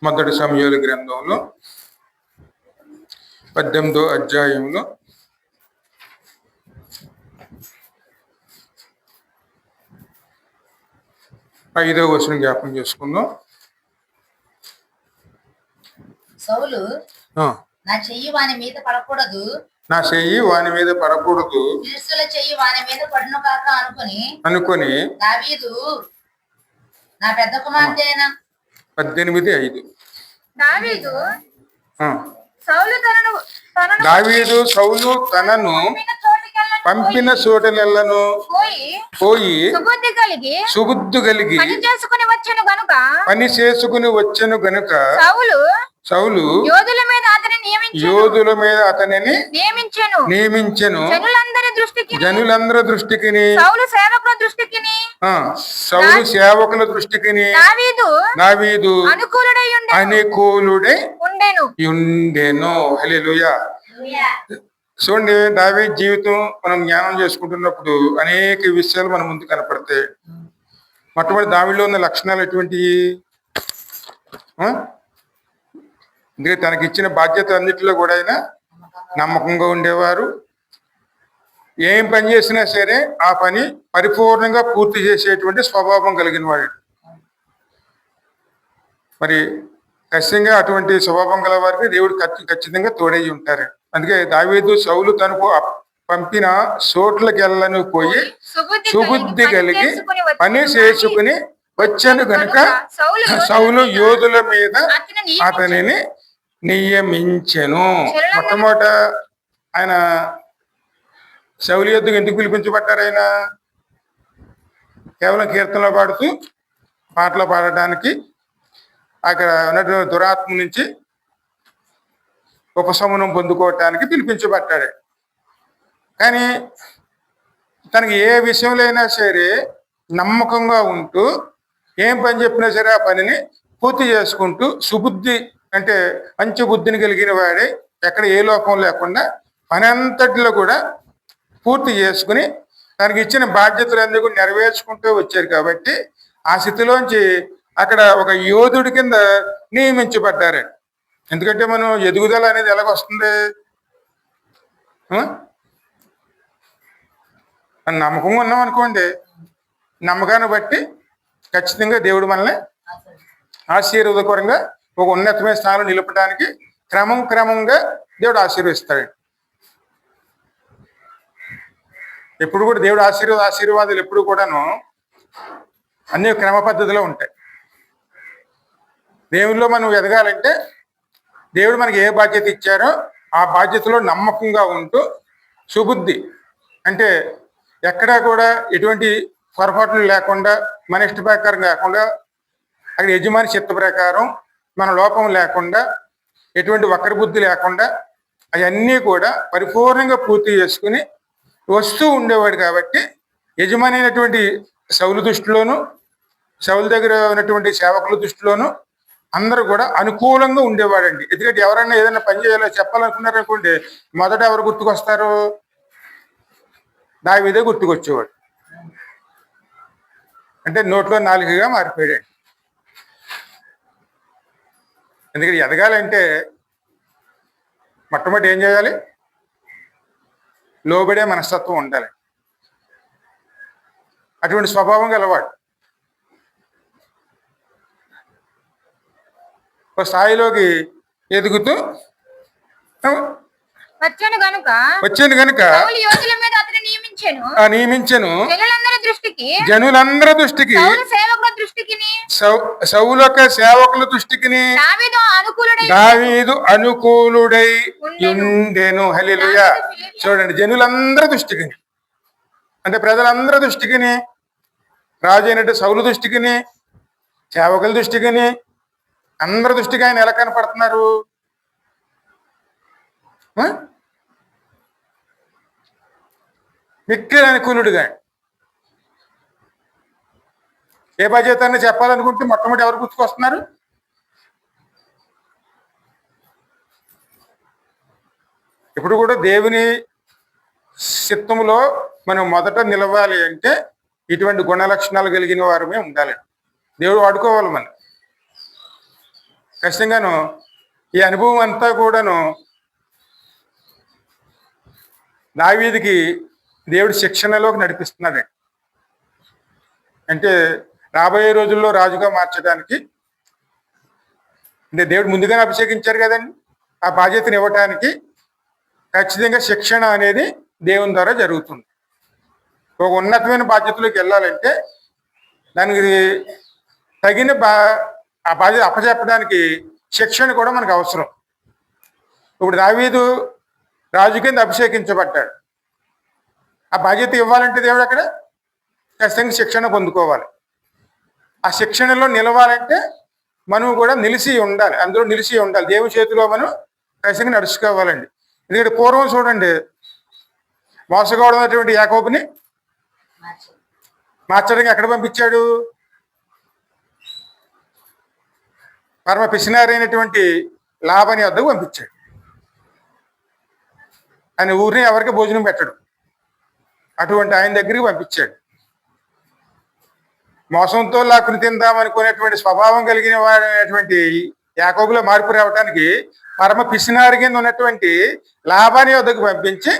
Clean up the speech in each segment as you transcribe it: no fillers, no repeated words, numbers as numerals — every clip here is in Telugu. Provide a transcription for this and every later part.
మొదటి సమూయేలు గ్రంథంలో 18వ అధ్యాయంలో 5వ వచనం జ్ఞాపకం చేసుకుందాం. సౌలు నా చెయ్యి వాని మీద పడకూడదు, నా చెయ్యి వాని మీద పడకూడదు, ఫిలిష్తీయుల చెయ్యి వాని మీద పడును కాక అనుకొని దావీదు నా పెద్ద కుమార్తె అయిన 18:5 దావీదు సౌలు తనను పంపిన చోటలెల్లను పోయి సుబుద్ధి కలిగి పని చేసుకుని వచ్చెను గనుక సౌలు యోధుల మీద అతనిని నియమించెను. జనులందరి దృష్టికి సౌలు సేవకుల దృష్టికి దావీదు అనుకూలుడై ఉండెను. హల్లెలూయా. చూడండి, దావీదు జీవితం మనం జ్ఞానం చేసుకుంటున్నప్పుడు అనేక విషయాలు మన ముందు కనపడతాయి. మొట్టమొదటి దావీదులో ఉన్న లక్షణాలు ఎటువంటివి? అందుకే తనకి ఇచ్చిన బాధ్యత అన్నిటిలో కూడా ఆయన నమ్మకంగా ఉండేవారు. ఏం పని చేసినా సరే ఆ పని పరిపూర్ణంగా పూర్తి చేసేటువంటి స్వభావం కలిగిన వాడు. మరి ఖచ్చితంగా అటువంటి స్వభావం గల వారికి దేవుడు ఖచ్చితంగా తోడై ఉంటారు. అందుకే దావీదు సౌలు తనకు పంపిన చోట్లకి వెళ్ళను పోయి సుబుద్ధి కలిగి పని చేసుకుని వచ్చాను గనుక సౌలు యోధుల మీద అతనిని నియమించెను. మొట్టమొదట ఆయన సౌలు యుద్ధకు ఎందుకు పిలిపించబడ్డారు? ఆయన కేవలం కీర్తనలో పాడుతూ పాటలు పాడటానికి, అక్కడ ఉన్నటువంటి దురాత్మ నుంచి ఉపశమనం పొందుకోవటానికి పిలిపించబడ్డాడు. కానీ తనకి ఏ విషయంలో అయినా సరే నమ్మకంగా ఉంటూ ఏం పని చెప్పినా సరే ఆ పనిని పూర్తి చేసుకుంటూ సుబుద్ధి అంటే మంచి బుద్ధిని కలిగిన వాడే, ఎక్కడ ఏ లోపం లేకుండా పని అంతటిలో కూడా పూర్తి చేసుకుని తనకి ఇచ్చిన బాధ్యతలన్నీ కూడా నెరవేర్చుకుంటూ వచ్చారు. కాబట్టి ఆ స్థితిలోంచి అక్కడ ఒక యోధుడి కింద నియమించబడ్డారు. ఎందుకంటే మనం ఎదుగుదల అనేది ఎలాగొస్తుంది? నమ్మకంగా ఉన్నాం అనుకోండి, నమ్మకాన్ని బట్టి ఖచ్చితంగా దేవుడు మనల్ని ఆశీర్వాదకరంగా ఒక ఉన్నతమైన స్థానంలో నిలపడానికి క్రమంగా దేవుడు ఆశీర్వదిస్తాడు. ఎప్పుడు కూడా దేవుడు ఆశీర్వాదాలు ఎప్పుడు కూడాను అన్ని క్రమ పద్ధతిలో ఉంటాయి. దేవుల్లో మనం ఎదగాలంటే దేవుడు మనకి ఏ బాధ్యత ఇచ్చారో ఆ బాధ్యతలో నమ్మకంగా ఉంటూ సుబుద్ధి అంటే ఎక్కడా కూడా ఎటువంటి పొరపాట్లు లేకుండా, మన ఇష్ట ప్రకారం కాకుండా, అక్కడ యజమాని చిత్త ప్రకారం మన లోపం లేకుండా, ఎటువంటి వక్ర బుద్ధి లేకుండా అవన్నీ కూడా పరిపూర్ణంగా పూర్తి చేసుకుని వస్తూ ఉండేవాడు. కాబట్టి యజమాని అయినటువంటి సౌలు దృష్టిలోను, సౌలు దగ్గర ఉన్నటువంటి సేవకుల దృష్టిలోను అందరూ కూడా అనుకూలంగా ఉండేవాడండి. ఎందుకంటే ఎవరైనా ఏదైనా పని చేయాలో చెప్పాలనుకున్నారనుకోండి, మొదట ఎవరు గుర్తుకొస్తారు? దావీదే గుర్తుకొచ్చేవాడు. అంటే నోట్లో నాలుగుగా మారిపోయాడు. ఎందుకంటే ఎదగాలంటే మొట్టమొదటి ఏం చేయాలి? లోబడే మనస్తత్వం ఉండాలి. అటువంటి స్వభావం గలవాడు ఒక స్థాయిలోకి ఎదుగుతూ వచ్చాను గనుక నియమించెను. జనులందరి దృష్టికి సౌలు యొక్క సేవకుల దృష్టికి దావీదు అనుకూలుడై ఉండెను. హల్లెలూయా. చూడండి, జనులందరి దృష్టికి అంటే ప్రజలందరి దృష్టికి, రాజు అయినట్టు సౌలు దృష్టికి, సేవకుల దృష్టికి, అందరి దృష్టికి ఆయన ఎలా కనపడుతున్నారు? మిక్కిలి అనుకూలుడుగా. ఏ బాధ్యతని చెప్పాలనుకుంటే మొట్టమొదటి ఎవరు గుర్తుకొస్తున్నారు? ఇప్పుడు కూడా దేవుని చిత్తంలో మనం మొదట నిలవాలి అంటే ఇటువంటి గుణ లక్షణాలు కలిగిన వారమే ఉండాలి. దేవుడు వాడుకోవాలి మనం. ఖచ్చితంగాను ఈ అనుభవం అంతా కూడాను దావీదుకి దేవుడి శిక్షణలోకి నడిపిస్తున్నాడు. అంటే రాబోయే రోజుల్లో రాజుగా మార్చడానికి, అంటే దేవుడు ముందుగానే అభిషేకించారు కదండి, ఆ బాధ్యతను ఇవ్వటానికి ఖచ్చితంగా శిక్షణ అనేది దేవుని ద్వారా జరుగుతుంది. ఒక ఉన్నతమైన బాధ్యతలోకి వెళ్ళాలంటే దానికి తగిన ఆ బాధ్యత అప్పచెప్పడానికి శిక్షణ కూడా మనకు అవసరం. ఇప్పుడు దావీదు రాజు కింద అభిషేకించబడ్డాడు. ఆ బాధ్యత ఇవ్వాలంటే దేవుడు అక్కడ ఖచ్చితంగా శిక్షణ పొందుకోవాలి. ఆ శిక్షణలో నిలవాలంటే మనం కూడా నిలిచి ఉండాలి, అందులో నిలిచి ఉండాలి. దేవుని చేతిలో మనం ఖచ్చితంగా నడుచుకోవాలండి. ఎందుకంటే పూర్వం చూడండి, మోసగోడమైనటువంటి యాకోబుని మార్చడానికి ఎక్కడ పంపించాడు? పరమ పిసినారైనటువంటి లాబాని వద్దకు పంపించాడు. ఆయన ఊరిని ఎవరికి భోజనం పెట్టడు, అటువంటి ఆయన దగ్గరికి పంపించాడు. మోసంతో లాక్కుని తిందామనుకునేటువంటి స్వభావం కలిగిన వాడైనటువంటి యాకోబులో మార్పు రావడానికి పరమ పిసినారి కింద ఉన్నటువంటి లాబాని వద్దకు పంపించి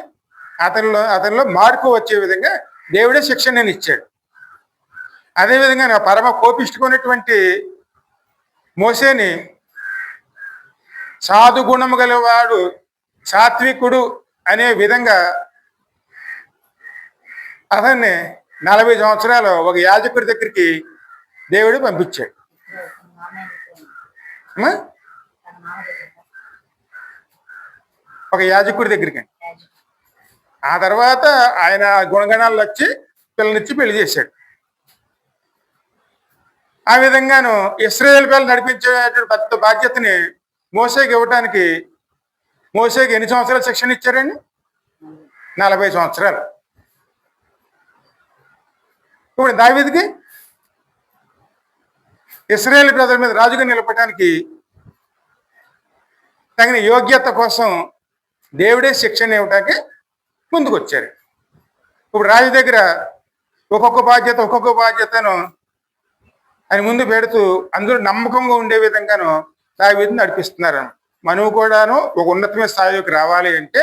అతనిలో మార్పు వచ్చే విధంగా దేవుడే శిక్షణని ఇచ్చాడు. అదేవిధంగా పరమ కోపిష్ఠుకున్నటువంటి మోసేని సాధు గుణము గలవాడు, సాత్వికుడు అనే విధంగా అతన్ని 40 సంవత్సరాలు ఒక యాజకుడి దగ్గరికి దేవుడు పంపించాడు. ఒక యాజకుడి దగ్గరికి. ఆ తర్వాత ఆయన గుణగణాలు వచ్చి పిల్లనిచ్చి పెళ్లి చేశాడు. ఆ విధంగాను ఇశ్రాయేలు పిల్లలు నడిపించేటువంటి పెద్ద బాధ్యతని మోసేకి ఇవ్వటానికి మోసేకి ఎన్ని సంవత్సరాలు శిక్షణ ఇచ్చారండి? 40 సంవత్సరాలు. ఇప్పుడు దావీదుకి ఇశ్రాయేలు ప్రజల మీద రాజుగా నిలపడానికి తగిన యోగ్యత కోసం దేవుడే శిక్షణ ఇవ్వటానికి ముందుకు వచ్చారు. ఇప్పుడు రాజు దగ్గర ఒక్కొక్క బాధ్యతను ఆయన ముందు పెడుతూ అందరూ నమ్మకంగా ఉండే విధంగాను దావీదుని నడిపిస్తున్నారు. మనము కూడాను ఒక ఉన్నతమైన స్థాయిలోకి రావాలి అంటే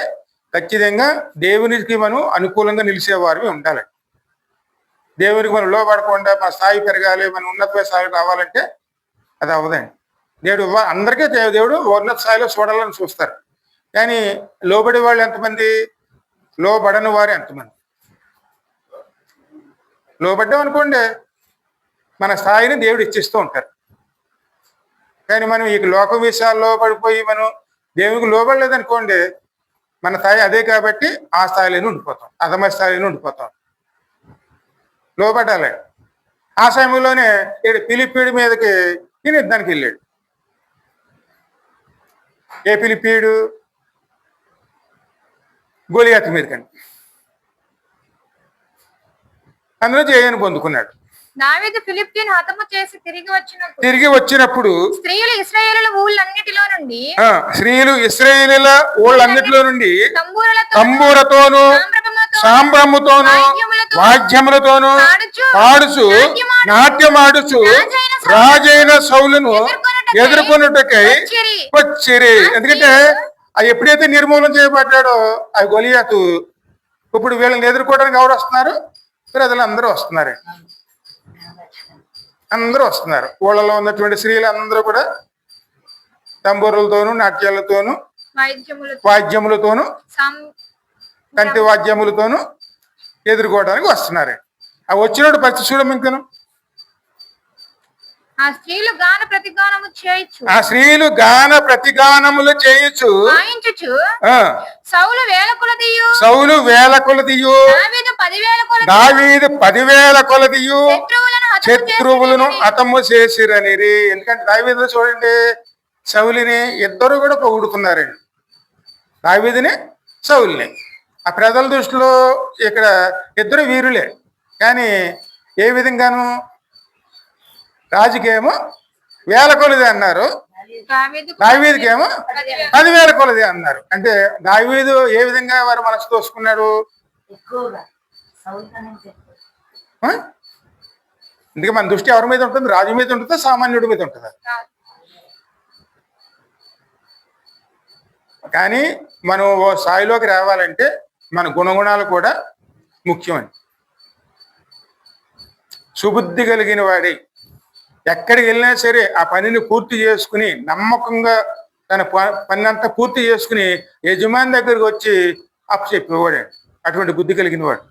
ఖచ్చితంగా దేవునికి మనం అనుకూలంగా నిలిచేవారు ఉండాలి. దేవునికి మనం లోపడకుండా మన స్థాయి పెరగాలి, మనం ఉన్నతమైన స్థాయికి రావాలంటే అది అవ్వదండి. దేవుడు అందరికీ దేవుడు ఉన్నత స్థాయిలో చూడాలని చూస్తారు. కానీ లోబడే వాళ్ళు ఎంతమంది, లోబడని వారు ఎంతమంది? లోబడ్డాం అనుకోండి మన స్థాయిని దేవుడు ఇచ్చిస్తూ ఉంటారు. కానీ మనం ఈ లోక విషయాల్లో పడిపోయి మనం దేవునికి లోబడలేదనుకోండి మన స్థాయి అదే కాబట్టి ఆ స్థాయిలోనే ఉండిపోతాం, అధమ స్థాయిలోనే ఉండిపోతాం. లోబడాలి. ఆ సమయంలోనే ఫిలిప్పీయుడి మీదకి ఈయన యుద్ధానికి వెళ్ళాడు. ఏ ఫిలిప్పీయుడు? గొలియాతు మీదకండి. అందులో జయాన్ని పొందుకున్నాడు. దావీదు ఫిలిష్తీయుని హతము చేసి తిరిగి వచ్చినప్పుడు స్త్రీలు ఇశ్రాయేలుల ఊళ్ళన్నిటిలో నుండి తంబూరతోను సాంబ్రముతోను వాద్యములతోను పాడుచు నాట్యమాడుచు రాజైన సౌలును ఎదుర్కొనుటకై వచ్చిరి. ఎందుకంటే అది ఎప్పుడైతే నిర్మూలన చేయబడ్డాడో ఆ గొలియాతు, ఇప్పుడు వీళ్ళని ఎదుర్కోవడానికి ఎవరు వస్తున్నారు? ప్రజలు అందరూ వస్తున్నారు. అందరూ వస్తున్నారు. ఊళ్ళలో ఉన్నటువంటి స్త్రీలు అందరూ కూడా తంబూరులతోనూ నాట్యాలతోనూ వాద్యములతోనూ కంటి వాద్యములతోనూ ఎదుర్కోవడానికి వస్తున్నారు. ఆ వచ్చినప్పుడు పరిస్థితి చూడము. ఇంకను ఆ స్త్రీలు గాన ప్రతిగానములు చేయొచ్చు. సౌలు వేల కొలదియు దావీదు 10,000 కొలదియు శత్రువులను హతము చేసిరని. ఎందుకంటే దావీదు చూడండి, సౌలుని ఇద్దరు కూడా పొగుడుతున్నారండి, దావీదుని సౌలుని. ఆ ప్రజల దృష్టిలో ఇక్కడ ఇద్దరు వీరులే. కానీ ఏ విధంగాను? రాజుకేమో 1000 కొలది అన్నారు, దావీదుకేమో 10,000 కొలది అన్నారు. అంటే దావీదు ఏ విధంగా వారు మనసు తోసుకున్నాడు? అందుకే మన దృష్టి ఎవరి మీద ఉంటుంది? రాజు మీద ఉంటుందా, సామాన్యుడి మీద ఉంటుందా? కానీ మనం ఓ స్థాయిలోకి రావాలంటే మన గుణగుణాలు కూడా ముఖ్యమండి. సుబుద్ధి కలిగిన వాడి ఎక్కడికి వెళ్ళినా సరే ఆ పనిని పూర్తి చేసుకుని నమ్మకంగా తన పని అంతా పూర్తి చేసుకుని యజమాని దగ్గరికి వచ్చి అప్పు చెప్పేవాడు. అటువంటి బుద్ధి కలిగిన వాడు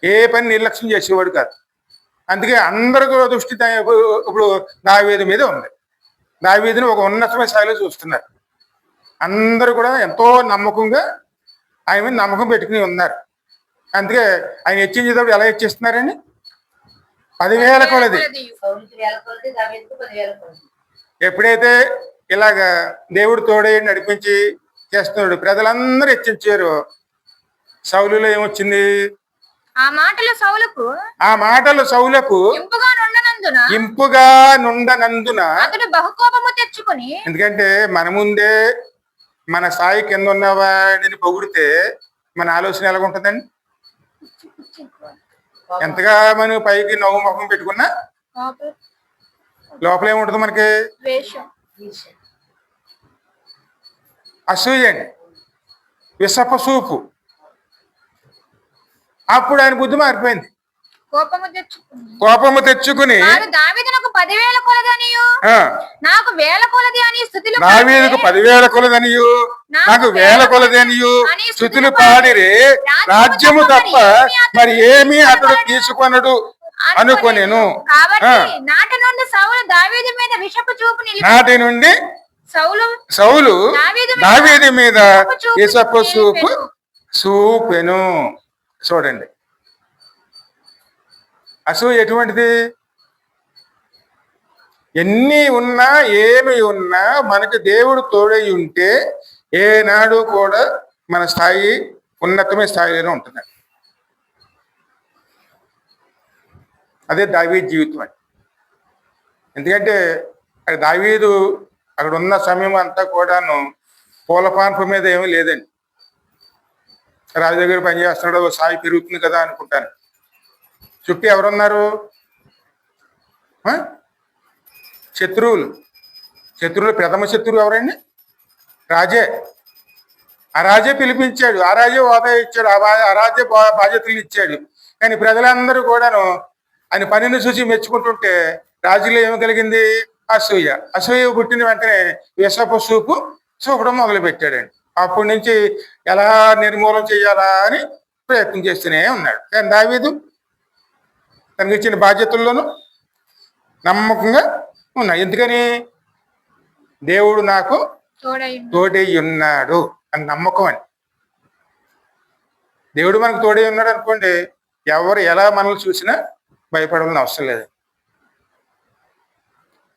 ఏ పని నిర్లక్ష్యం చేసేవాడు కాదు. అందుకే అందరికీ దృష్టి ఇప్పుడు దావీదు మీద ఉంది. దావీదుని ఒక ఉన్నతమైన స్థాయిలో చూస్తున్నారు. అందరూ కూడా ఎంతో నమ్మకంగా ఆయన మీద నమ్మకం పెట్టుకుని ఉన్నారు. అందుకే ఆయన హెచ్చించేటప్పుడు ఎలా హెచ్చిస్తున్నారండి? 10,000 కొలది. ఎప్పుడైతే ఇలాగ దేవుడు తోడే నడిపించి చేస్తున్నాడు, ప్రజలందరూ హెచ్చించారు. సౌలులో ఏమొచ్చింది? ఆ మాటలు సౌలకు ఇంపుగా నుండనందున అతడు బహుకోపము తెచ్చుకొని, ఎందుకంటే మన ముందే మన స్థాయి కింద ఉన్నవాడిని పొగిడితే మన ఆలోచన ఎలాగుంటుందండి? ఎంతగా మనం పైకి నవ్వు ముఖం పెట్టుకున్నా లోపల ఏముంటుంది మనకి? అసూయ అండి, విసప సూపు. అప్పుడు ఆయన బుద్ధి మారిపోయింది. కోపము తెచ్చుకుని దావీదునకు 10,000 కొలదనియు నాకు 1,000 కొలది అని స్తుతులు దావీదుకు 10,000 కొలదనియు నాకు 1,000 కొలదనియు స్తుతులు పాడిరే, రాజ్యము తప్ప మరి ఏమీ అతడు తీసుకొనడు అనుకొనెను. నాటి నుండి సౌలు దావీదు మీద విషపు చూపు నాటి నుండి సౌలు దావీదు మీద విషపు చూపు చూపెను. చూడండి, అసూయ ఎటువంటిది? ఎన్ని ఉన్నా ఏమి ఉన్నా మనకి దేవుడు తోడై ఉంటే ఏనాడు కూడా మన స్థాయి ఉన్నతమైన స్థాయిలోనే ఉంటుంది. అదే దావీదు జీవితం అండి. ఎందుకంటే దావీదు అక్కడ ఉన్న సమయం అంతా కూడాను పూలపాన్పు మీద ఏమీ లేదండి. రాజు దగ్గర పనిచేస్తున్నాడు, స్థాయి పెరుగుతుంది కదా అనుకుంటాను. చుట్టూ ఎవరున్నారు? శత్రువులు. ప్రథమ శత్రువు ఎవరండి? రాజే. ఆ రాజే పిలిపించాడు, ఆ రాజే హోదా ఇచ్చాడు, ఆ రాజే బాధ్యతలు ఇచ్చాడు. కానీ ప్రజలందరూ కూడాను ఆయన పనిని చూసి మెచ్చుకుంటుంటే రాజులో ఏమి కలిగింది? అసూయ పుట్టిన వెంటనే విషపు సూపు చూపడం మొదలు పెట్టాడండి. అప్పటి నుంచి ఎలా నిర్మూలన చేయాలా అని ప్రయత్నం చేస్తూనే ఉన్నాడు. కానీ దావీదు తనకి ఇచ్చిన బాధ్యతల్లోనూ నమ్మకంగా ఉన్నాయి. ఎందుకని? దేవుడు నాకు తోడై ఉన్నాడు అని నమ్మకం అని. దేవుడు మనకు తోడై ఉన్నాడు అనుకోండి, ఎవరు ఎలా మనల్ని చూసినా భయపడాలని అవసరం లేదు,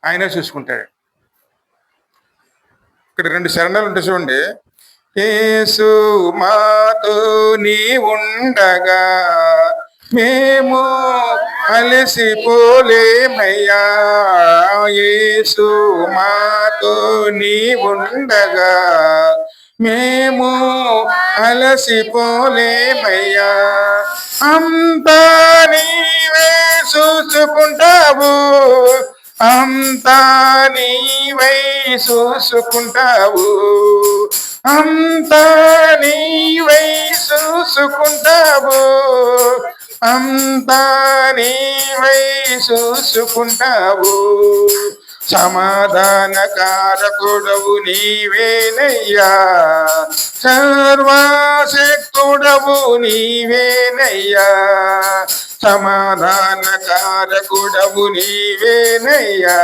ఆయనే చూసుకుంటాడు. ఇక్కడ 2 శరణాలు ఉంటాయి చూడండి. యేసు మాతో నీ ఉండగా మేము అలసిపోలేమయ్యా, యేసు మాతో నీ ఉండగా మేము అలసిపోలేమయ్యా, అంతా నీవే చూసుకుంటావు, అంతా నీవై చూసుకుంటావు, అంతా నీవై చూసుకుంటావు, అంతా నీవై చూసుకుంటావు, సమాధానకారకుడవు నీవేనయ్యా, సర్వశక్తుడవు నీవేనయ్యా, సమాధానకారకుడవు నీవేనయ్యా,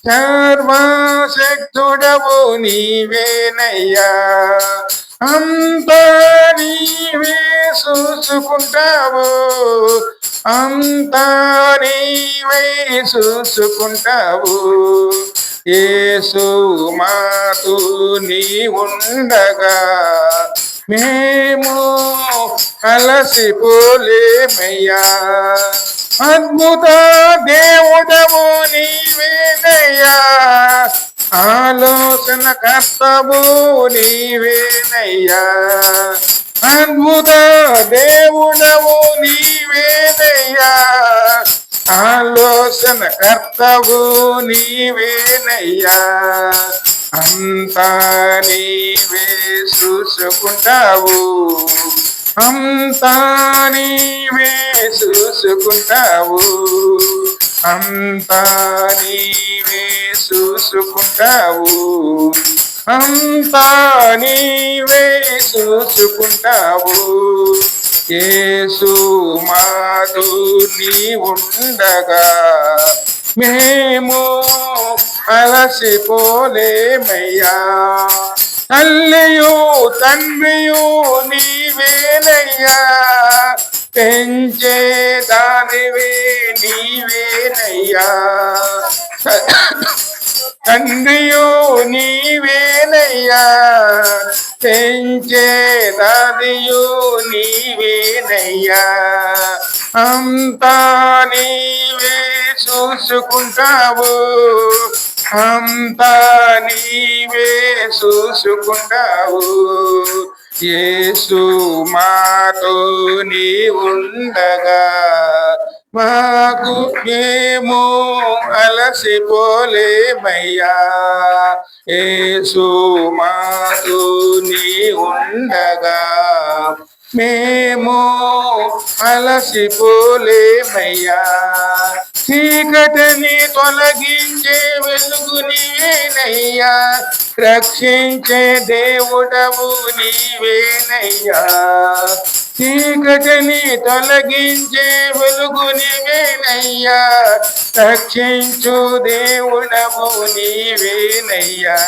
సర్వశక్తుడవు నీవేనయ్యా, అంతా నీవే చూసుకుంటావు, అంతా నీవై చూసుకుంటావు, యేసు మాతో నీ ఉండగా మేము అలసిపోలేమయ్యా, అద్భుత దేవుడవు నీవేనయ్యా, ఆలోచన కర్తవు నీవేనయ్యా, అద్భుత దేవుడవు నీవేనయ్యా, ఆలోచన కర్తవు నీవేనయ్యా, అంతా నీవే చూసుకుంటావు, అంతా నీవే చూసుకుంటావు, అంతా నీవే చూసుకుంటావు, అంతా నీవే చూసుకుంటావు. యేసు మాతో నీవుండగా మేము అలసిపోలేమయ్యా. తల్లియు తండ్రియు నీవేనయ్యా, పెంచే దానివే నీవేనయ్యా. తండ్రియు నీవేనయ్యా, పెంచే దాదియు నీవేనయ్యా. అంతా నీవే చూసుకుంటావు, అంతా నీవే చూసుకుంటావు. యేసు మాతో నీవుండగా మాకు మేము అలసిపోలేమయ్యా. యేసు మాతో నీవుండగా మేము అలసిపోలేమయ్యా. చీకటిని తొలగించే వెలుగు నీవేనయ్యా, రక్షించే దేవుడవు నీవేనయ్యా. చీకటిని తొలగించే వెలుగు నీవేనయ్యా, రక్షించు దేవుడవు నీవేనయ్యా.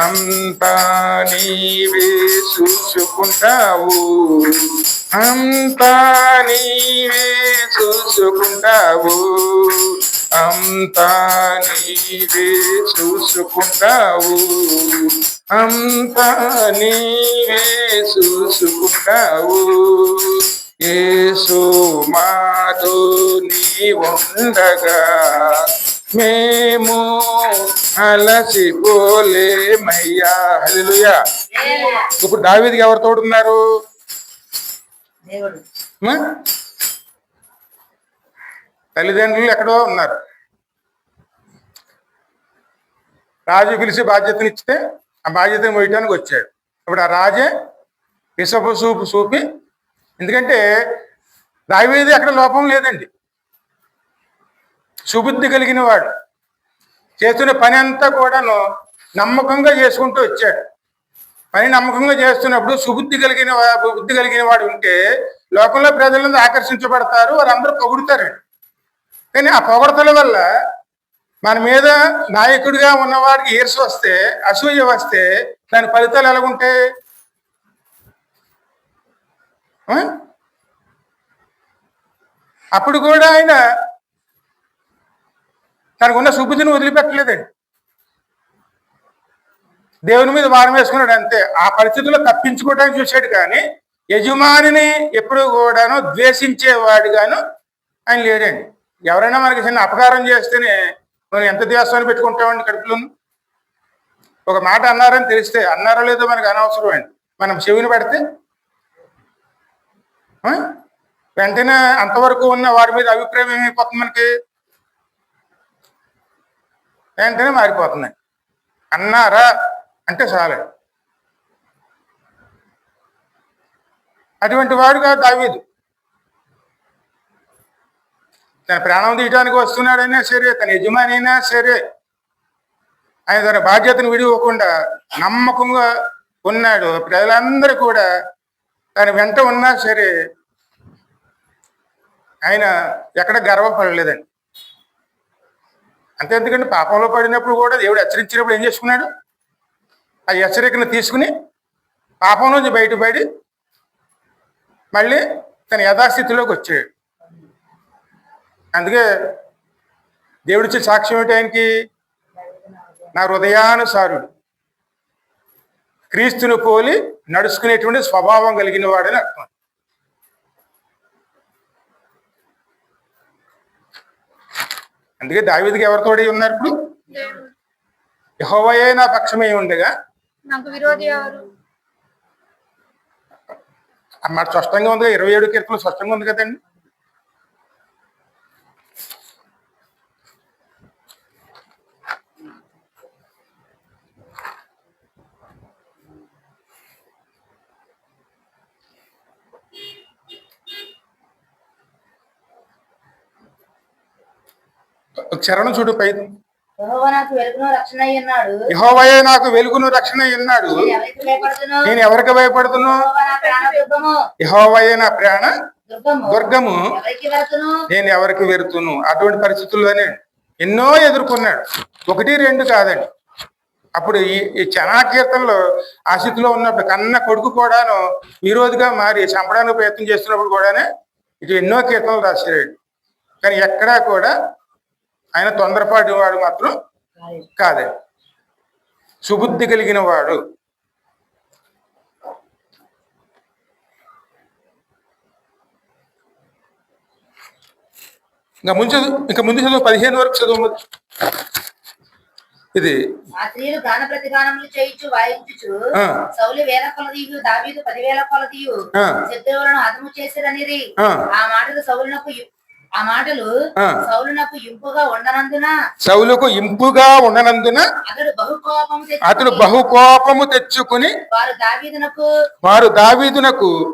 అంతా నీవే చూసుకుంటావు, అంతా నీవే చూసుకుంటావు, అంతా నీవే చూసుకుంటావు, అంతా నీవే చూసుకుంటావు. యేసు మాతో నీవుండగా మేము అలసిపోలేమయ్యా. హల్లెలూయా. ఇప్పుడు దావీదుకి ఎవరు తోడున్నారు? దేవుడు. తల్లిదండ్రులు ఎక్కడో ఉన్నారు. రాజు పిలిచి బాధ్యతనిచ్చితే ఆ బాధ్యతను మోయటానికి వచ్చాడు. ఇప్పుడు ఆ రాజే విషపు చూపు చూపి, ఎందుకంటే దావీదు ఎక్కడ లోపం లేదండి, సుబుద్ధి కలిగిన వాడు, చేస్తున్న పని అంతా కూడాను నమ్మకంగా చేసుకుంటూ వచ్చాడు. పని నమ్మకంగా చేస్తున్నప్పుడు బుద్ధి కలిగిన వాడు ఉంటే లోకంలో ప్రజలందరూ ఆకర్షించబడతారు, వారందరూ పొగుడుతారండి. కానీ ఆ పొగడతల వల్ల మన మీద నాయకుడిగా ఉన్నవాడికి ఈర్ష వస్తే, అసూయ వస్తే దాని ఫలితాలు ఎలాగుంటాయి? అప్పుడు కూడా ఆయన తనకున్న సుబుద్ధిని వదిలిపెట్టలేదండి, దేవుని మీద భారం వేసుకున్నాడు అంతే. ఆ పరిస్థితుల్లో తప్పించుకోవడానికి చూశాడు, కానీ యజమానిని ఎప్పుడు కూడాను ద్వేషించేవాడిగాను ఆయన లేడండి. ఎవరైనా మనకి చిన్న అపకారం చేస్తేనే మనం ఎంత ద్వేషాన్ని పెట్టుకుంటామండి కడుపులోను. ఒక మాట అన్నారని తెలిస్తే అన్నారో లేదో మనకు అనవసరం అండి, మనం చెవిని పెడితే వెంటనే అంతవరకు ఉన్న వారి మీద అభిప్రాయం ఏమైపోతుంది, మనకి వెంటనే మారిపోతుంది. అన్నారా అంటే చాలు. అటువంటి వాడుగా దావీదు తన ప్రాణం తీయటానికి వస్తున్నాడైనా సరే, తన యజమాని అయినా సరే, ఆయన తన బాధ్యతను విడివ్వకుండా నమ్మకంగా ఉన్నాడు. ప్రజలందరూ కూడా తన వెంట ఉన్నా సరే ఆయన ఎక్కడ గర్వపడలేదండి. అంతే, ఎందుకంటే పాపంలో పడినప్పుడు కూడా దేవుడు హెచ్చరించినప్పుడు ఏం చేసుకున్నాడు? ఆ హెచ్చరికను తీసుకుని పాపం నుంచి బయటపడి మళ్ళీ తన యథాస్థితిలోకి వచ్చాడు. అందుకే దేవుడిచ్చే సాక్ష్యం ఏంటి ఆయనకి? నా హృదయానుసారుడు, క్రీస్తును పోలి నడుచుకునేటువంటి స్వభావం కలిగిన వాడని అర్థం. అందుకే దావీదుకి ఎవరితోడి ఉన్నారు? ఇప్పుడు యెహోవాయే నా పక్షమై ఉండగా నాకు విరోధి ఎవరు? అన్నమాట స్పష్టంగా ఉంది. 27 కీర్తనలు స్పష్టంగా ఉంది కదండి. ఒక చరణం చూడు పై. యెహోవా నాకు వెలుగును రక్షణ అయి ఉన్నాడు. యెహోవాయే నాకు వెలుగును రక్షణ ఉన్నాడు. నేను ఎవరికి భయపడుదును? నేను ఎవరికి భయపడుతును? యెహోవా నా ప్రాణ దుర్గము. యెహోవాయే నా ప్రాణ దుర్గము. దుర్గము. ఎవరికి వెళుతును? నేను ఎవరికి వెరుతును? అటువంటి పరిస్థితుల్లోనే ఎన్నో ఎదుర్కొన్నాడు, 1, 2 కాదండి. అప్పుడు ఈ చనా కీర్తనలో ఆ స్థితిలో ఉన్నప్పుడు కన్న కొడుకు కూడాను విరోధిగా మారి చంపడానికి ప్రయత్నం చేస్తున్నప్పుడు కూడానే ఇటు ఎన్నో కీర్తనలు రాశాడు. కానీ ఎక్కడా కూడా ఆయన తొందరపాటి వాడు మాత్రం కాదండి, సుబుద్ధి కలిగిన వాడు. ఇంకా ముందు చదువు 15 వరకు చదువు. ఇది ఆ స్త్రీలు గాన ప్రతిగానములు చేయించు వాయించుచు ఆ. సౌలు 1000 కొలదీయు దావీదు 10,000 కొలదీయు ఆ. శత్రువులను హతము చేసిరనిరి. ఆ. ఆ మాటలు సౌలునకు ఇంపుగా ఉండనందున సౌలుకు ఇంపుగా ఉండనందున అతడు బహుకోపము తెచ్చుకుని వారు దావీదునకు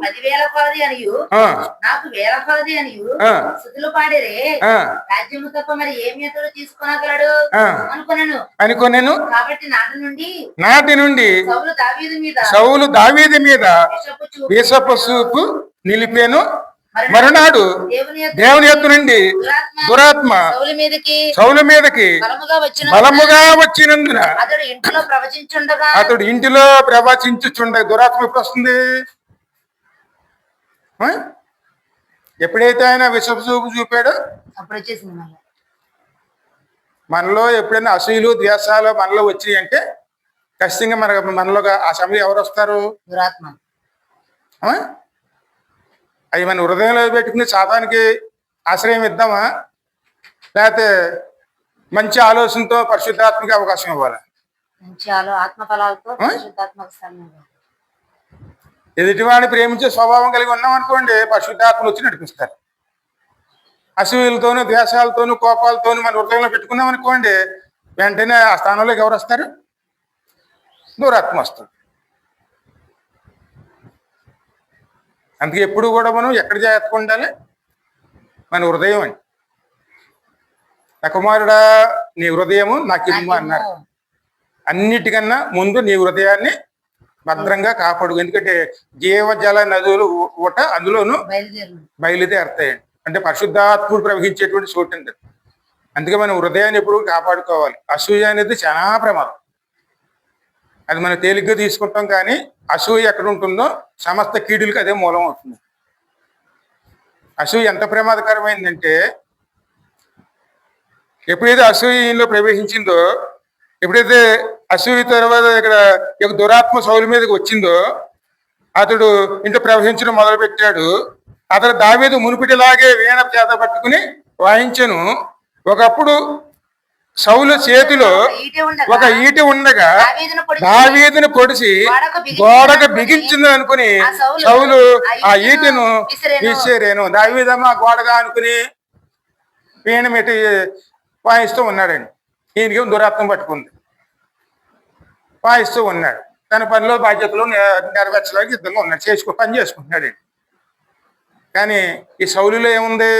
10,000 కొలది అనియు నాకు 1000 కొలది అనియు స్తుతులు పాడిరే. రాజ్యము తప్ప మరి ఏమి అతడు తీసుకొనగలడు అనుకొనెను. కాబట్టి నాటి నుండి సౌలు దావీదు మీద విషపు చూపు నిలిపేను. మరునాడు దేవుని యొద్ద నుండి దురాత్మ సౌలు మీదకి బలముగా వచ్చినందున అతడు ఇంటిలో ప్రవచించుచుండగా దురాత్మ ఎప్పుడు వస్తుంది? ఎప్పుడైతే ఆయన విషపు చూపు చూపాడో మనలో ఎప్పుడైనా అసూయలు ద్వేషాలు మనలో వచ్చాయి అంటే ఖచ్చితంగా మనలో ఆ సమయం ఎవరు వస్తారు? దురాత్మ. అవి మన హృదయంలో పెట్టుకుని శాతానికి ఆశ్రయం ఇద్దామా, లేకపోతే మంచి ఆలోచనతో పరిశుద్ధాత్మకి అవకాశం ఇవ్వాలి? ఎదుటివాడిని ప్రేమించే స్వభావం కలిగి ఉన్నాం అనుకోండి, పరిశుద్ధాత్మలు వచ్చి నడిపిస్తారు. అసూయలతోనూ ద్వేషాలతోనూ కోపాలతోనూ మన హృదయంలో పెట్టుకున్నాం అనుకోండి, వెంటనే ఆ స్థానంలోకి ఎవరు వస్తారు? దురాత్మ వస్తుంది. అందుకే ఎప్పుడు కూడా మనం ఎక్కడ జాగ్రత్తగా ఉండాలి? మన హృదయం అని. నా కుమారుడా నీ హృదయము నాకు ఇమ్ము అన్నారు. అన్నిటికన్నా ముందు నీ హృదయాన్ని భద్రంగా కాపాడు. ఎందుకంటే జీవజల నదులు ఊట అందులోనూ బయలుదేరుతాయండి. అంటే పరిశుద్ధాత్ముడు ప్రవహించేటువంటి చోటు అండి. అందుకే మనం హృదయాన్ని ఎప్పుడు కాపాడుకోవాలి. అసూయ అనేది చాలా ప్రమాదం. అది మనం తేలిగ్గా తీసుకుంటాం, కానీ అసూయ ఎక్కడ ఉంటుందో సమస్త కీడులకి అదే మూలం అవుతుంది. అసూయ ఎంత ప్రమాదకరమైందంటే ఎప్పుడైతే అసూయలో ప్రవేశించిందో, ఎప్పుడైతే అసూయ తర్వాత ఇక్కడ దురాత్మ సౌలు మీదకి వచ్చిందో అతడు ఇంట్లో ప్రవహించడం మొదలుపెట్టాడు. అతడు దావీదు మునుపిటిలాగే వీణ చేత పట్టుకుని వాయించెను. ఒకప్పుడు సౌలు చేతిలో ఒక ఈటి ఉండగా దావీదును పొడిచి గోడకు బిగించింది అనుకుని సౌలు ఆ ఈటెను విసిరేను. దావీదమ్మ గోడగా అనుకుని వీణ మెట్టి వాయిస్తూ ఉన్నాడండి. ఈయనకి దురాత్మ పట్టుకుంది, వాయిస్తూ ఉన్నాడు. తన పనిలో బాధ్యతలు నెరవేర్చడానికి సిద్ధంగా ఉన్నాడు, పని చేసుకుంటున్నాడండి. కానీ ఈ సౌలులో ఏముంది?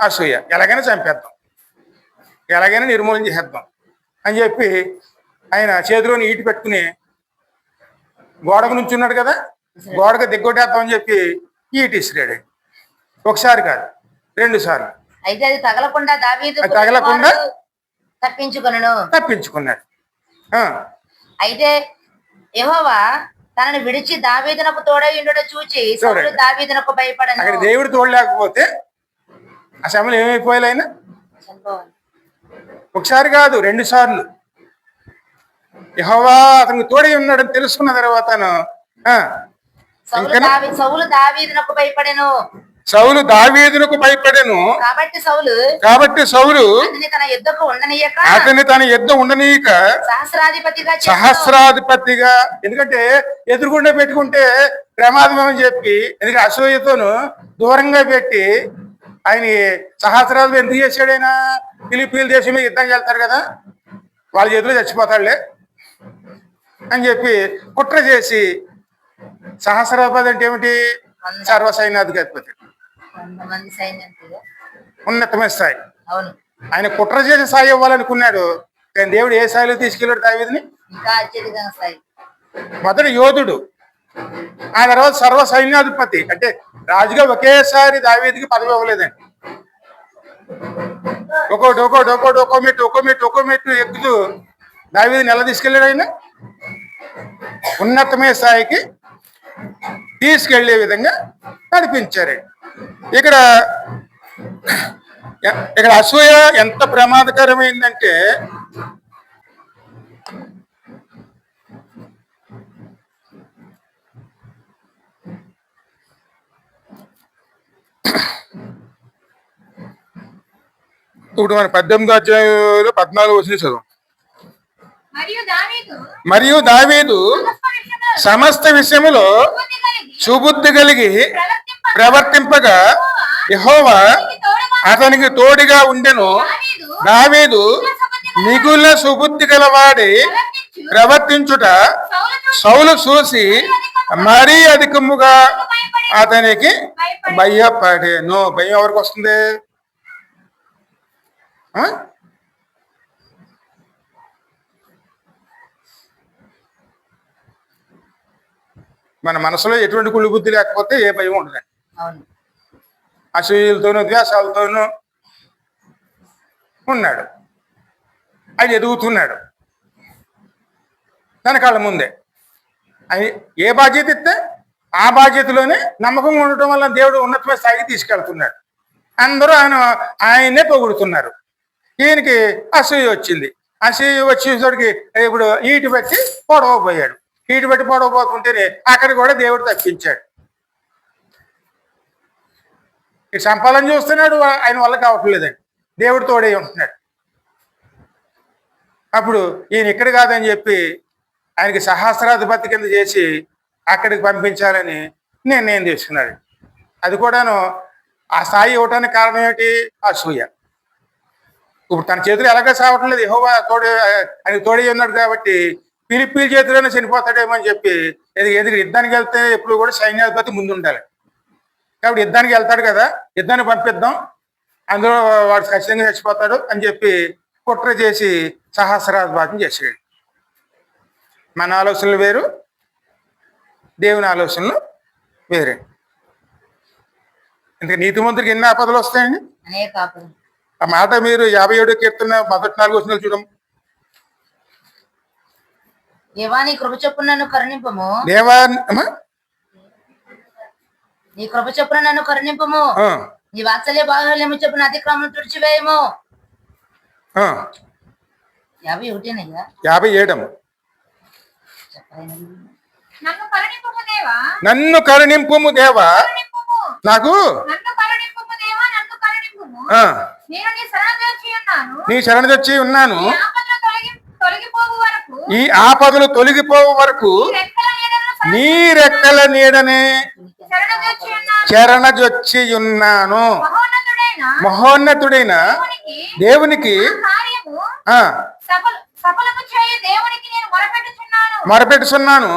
అసూయ. ఎలాగైనా చంపేద్దాం, ఎలాగైనా నిర్మూలన చేసేద్దాం అని చెప్పి ఆయన చేతిలోని ఈటి పెట్టుకుని గోడకు నుంచి ఉన్నాడు కదా, గోడకు దిగ్గొట్టేద్దాం అని చెప్పి ఈటి ఇసిరాడు. ఒకసారి కాదు, 2 సార్లు. అయితే అది తగలకుండా తప్పించుకున్నాడు. అయితే యెహోవా తనని విడిచి దావీదునకు తోడైండుట చూచి సౌలు దావీదునకు భయపడను. అక్కడ దేవుడు తోడలేకపోతే ఆ సమయంలో ఏమైపోయాలి? ఆయన ఒకసారి కాదు 2 సార్లు యెహోవా అతనికి తోడై ఉన్నాడని తెలుసుకున్న తర్వాత సౌలు దావీదునకు భయపడెను. సౌలు దావీదునకు భయపడెను. కాబట్టి సౌలు అతని తన యుద్ధ ఉండనీయక సహస్రాధిపతిగా, ఎందుకంటే ఎదురుగుండా పెట్టుకుంటే ప్రమాదం అని చెప్పి, ఎందుకంటే అసూయతోను దూరంగా పెట్టి ఆయన సహస్రాధిపతి ఎందుకు చేశాడు? ఆయన ఫిలిప్పీల దేశం మీద యుద్ధం చేస్తారు కదా, వాళ్ళ చేతిలో చచ్చిపోతాడులే అని చెప్పి కుట్ర చేసి, సహస్రాధిపతి అంటే ఏమిటి? సర్వసైన్యాధిపతి, ఉన్నతమైన స్థాయి. ఆయన కుట్ర చేసి సాయి ఇవ్వాలనుకున్నాడు, కానీ దేవుడు ఏ స్థాయిలో తీసుకెళ్ళాడు దావీదుని? ఇంకా అత్యధికంగా స్థాయి. మొదటి యోధుడు, ఆ తర్వాత సర్వ సైన్యాధిపతి. అంటే రాజుగా ఒకేసారి దావీదుకి పదవి ఇవ్వలేదండి. ఒక్కో మెట్టు ఎక్కుతూ దావీదుని ఎలా తీసుకెళ్ళాడు? ఆయన ఉన్నతమైన స్థాయికి తీసుకెళ్లే విధంగా నడిపించారు. ఇక్కడ అసూయ ఎంత ప్రమాదకరమైందంటే, ఇప్పుడు మన 18వ అధ్యాయంలో 14 వచ్చిన చదువు. మరియు దావీదు సమస్త విషయములో సుబుద్ధి కలిగి ప్రవర్తింపగా యెహోవా అతనికి తోడుగా ఉండెను. దావీదు మిగుల సుబుద్ధి గలవాడి ప్రవర్తించుట సౌలు చూసి మరీ అధికముగా అతనికి భయపడేను. భయం ఎవరికి వస్తుంది? మన మనసులో ఎటువంటి కుళ్ళు బుద్ధి లేకపోతే ఏ భయం ఉండదండి. అసూయలతోనూ ద్వేషాలతోనూ ఉన్నాడు, అది ఎదుగుతున్నాడు తన కళ్ళ ముందే. అది ఏ బాధ్యత ఇస్తే ఆ బాధ్యతలోనే నమ్మకంగా ఉండటం వల్ల దేవుడు ఉన్నతమైన స్థాయికి తీసుకెళ్తున్నాడు. అందరూ ఆయన్నే పొగుడుతున్నారు. ఈయనకి అసూయ వచ్చింది. అసూయ వచ్చేసరికి ఇప్పుడు ఈటి పెట్టి పొడవబోయాడు. ఈటి పెట్టి పొడవబోతుంటేనే అక్కడ కూడా దేవుడు తప్పించాడు. ఈ సంపాదన చూస్తున్నాడు, ఆయన వల్ల కావట్లేదండి, దేవుడు తోడే ఉంటున్నాడు. అప్పుడు ఈయన ఇక్కడ కాదని చెప్పి ఆయనకి సహస్రాధిపతి కింద చేసి అక్కడికి పంపించాలని నిర్ణయం తీసుకున్నాడు. అది కూడాను ఆ స్థాయి ఇవ్వటానికి కారణం ఏంటి? అసూయ. ఇప్పుడు తన చేతులు ఎలాగ సావట్లేదు, యెహోవా ఆయన తోడే ఉన్నాడు కాబట్టి పిలిపిలి చేతిలోనే చనిపోతాడేమో అని చెప్పి ఎదురు యుద్ధానికి వెళ్తే ఎప్పుడు కూడా సైన్యాధిపతి ముందు ఉండాలి. కాబట్టి యుద్ధానికి వెళ్తాడు కదా, యుద్ధాన్ని పంపిద్దాం, అందులో వాడు ఖచ్చితంగా చచ్చిపోతాడు అని చెప్పి కుట్ర చేసి సహస్రాధిపత్యం చేసాడు. మన ఆలోచనలు వేరు, దేవుని ఆలోచనలు వేరే. ఇంకా నీతిమంతుడికి ఎన్ని ఆపదలు వస్తాయండి? ఆ మాట మీరు 57 కీర్తన మొదటి 4 వచనాలు చూడము. దేవా నీ కృప చొప్పున నన్ను కరుణింపము. దేవా నీ కృప చొప్పున నన్ను కరుణింపము. నీ వాత్సల్య బాహుళ్యము చొప్పున అతిక్రమం తుడిచివేయము. 51 57. నన్ను కరుణింపుము దేవా, నాకు నీ శరణు తెచ్చి ఉన్నాను. ఈ ఆపదలు తొలగిపోవు వరకు నీ రెక్కల నీడనే శరణజొచ్చి ఉన్నాను. మహోన్నతుడైన దేవునికి మొరపెట్టుచున్నాను.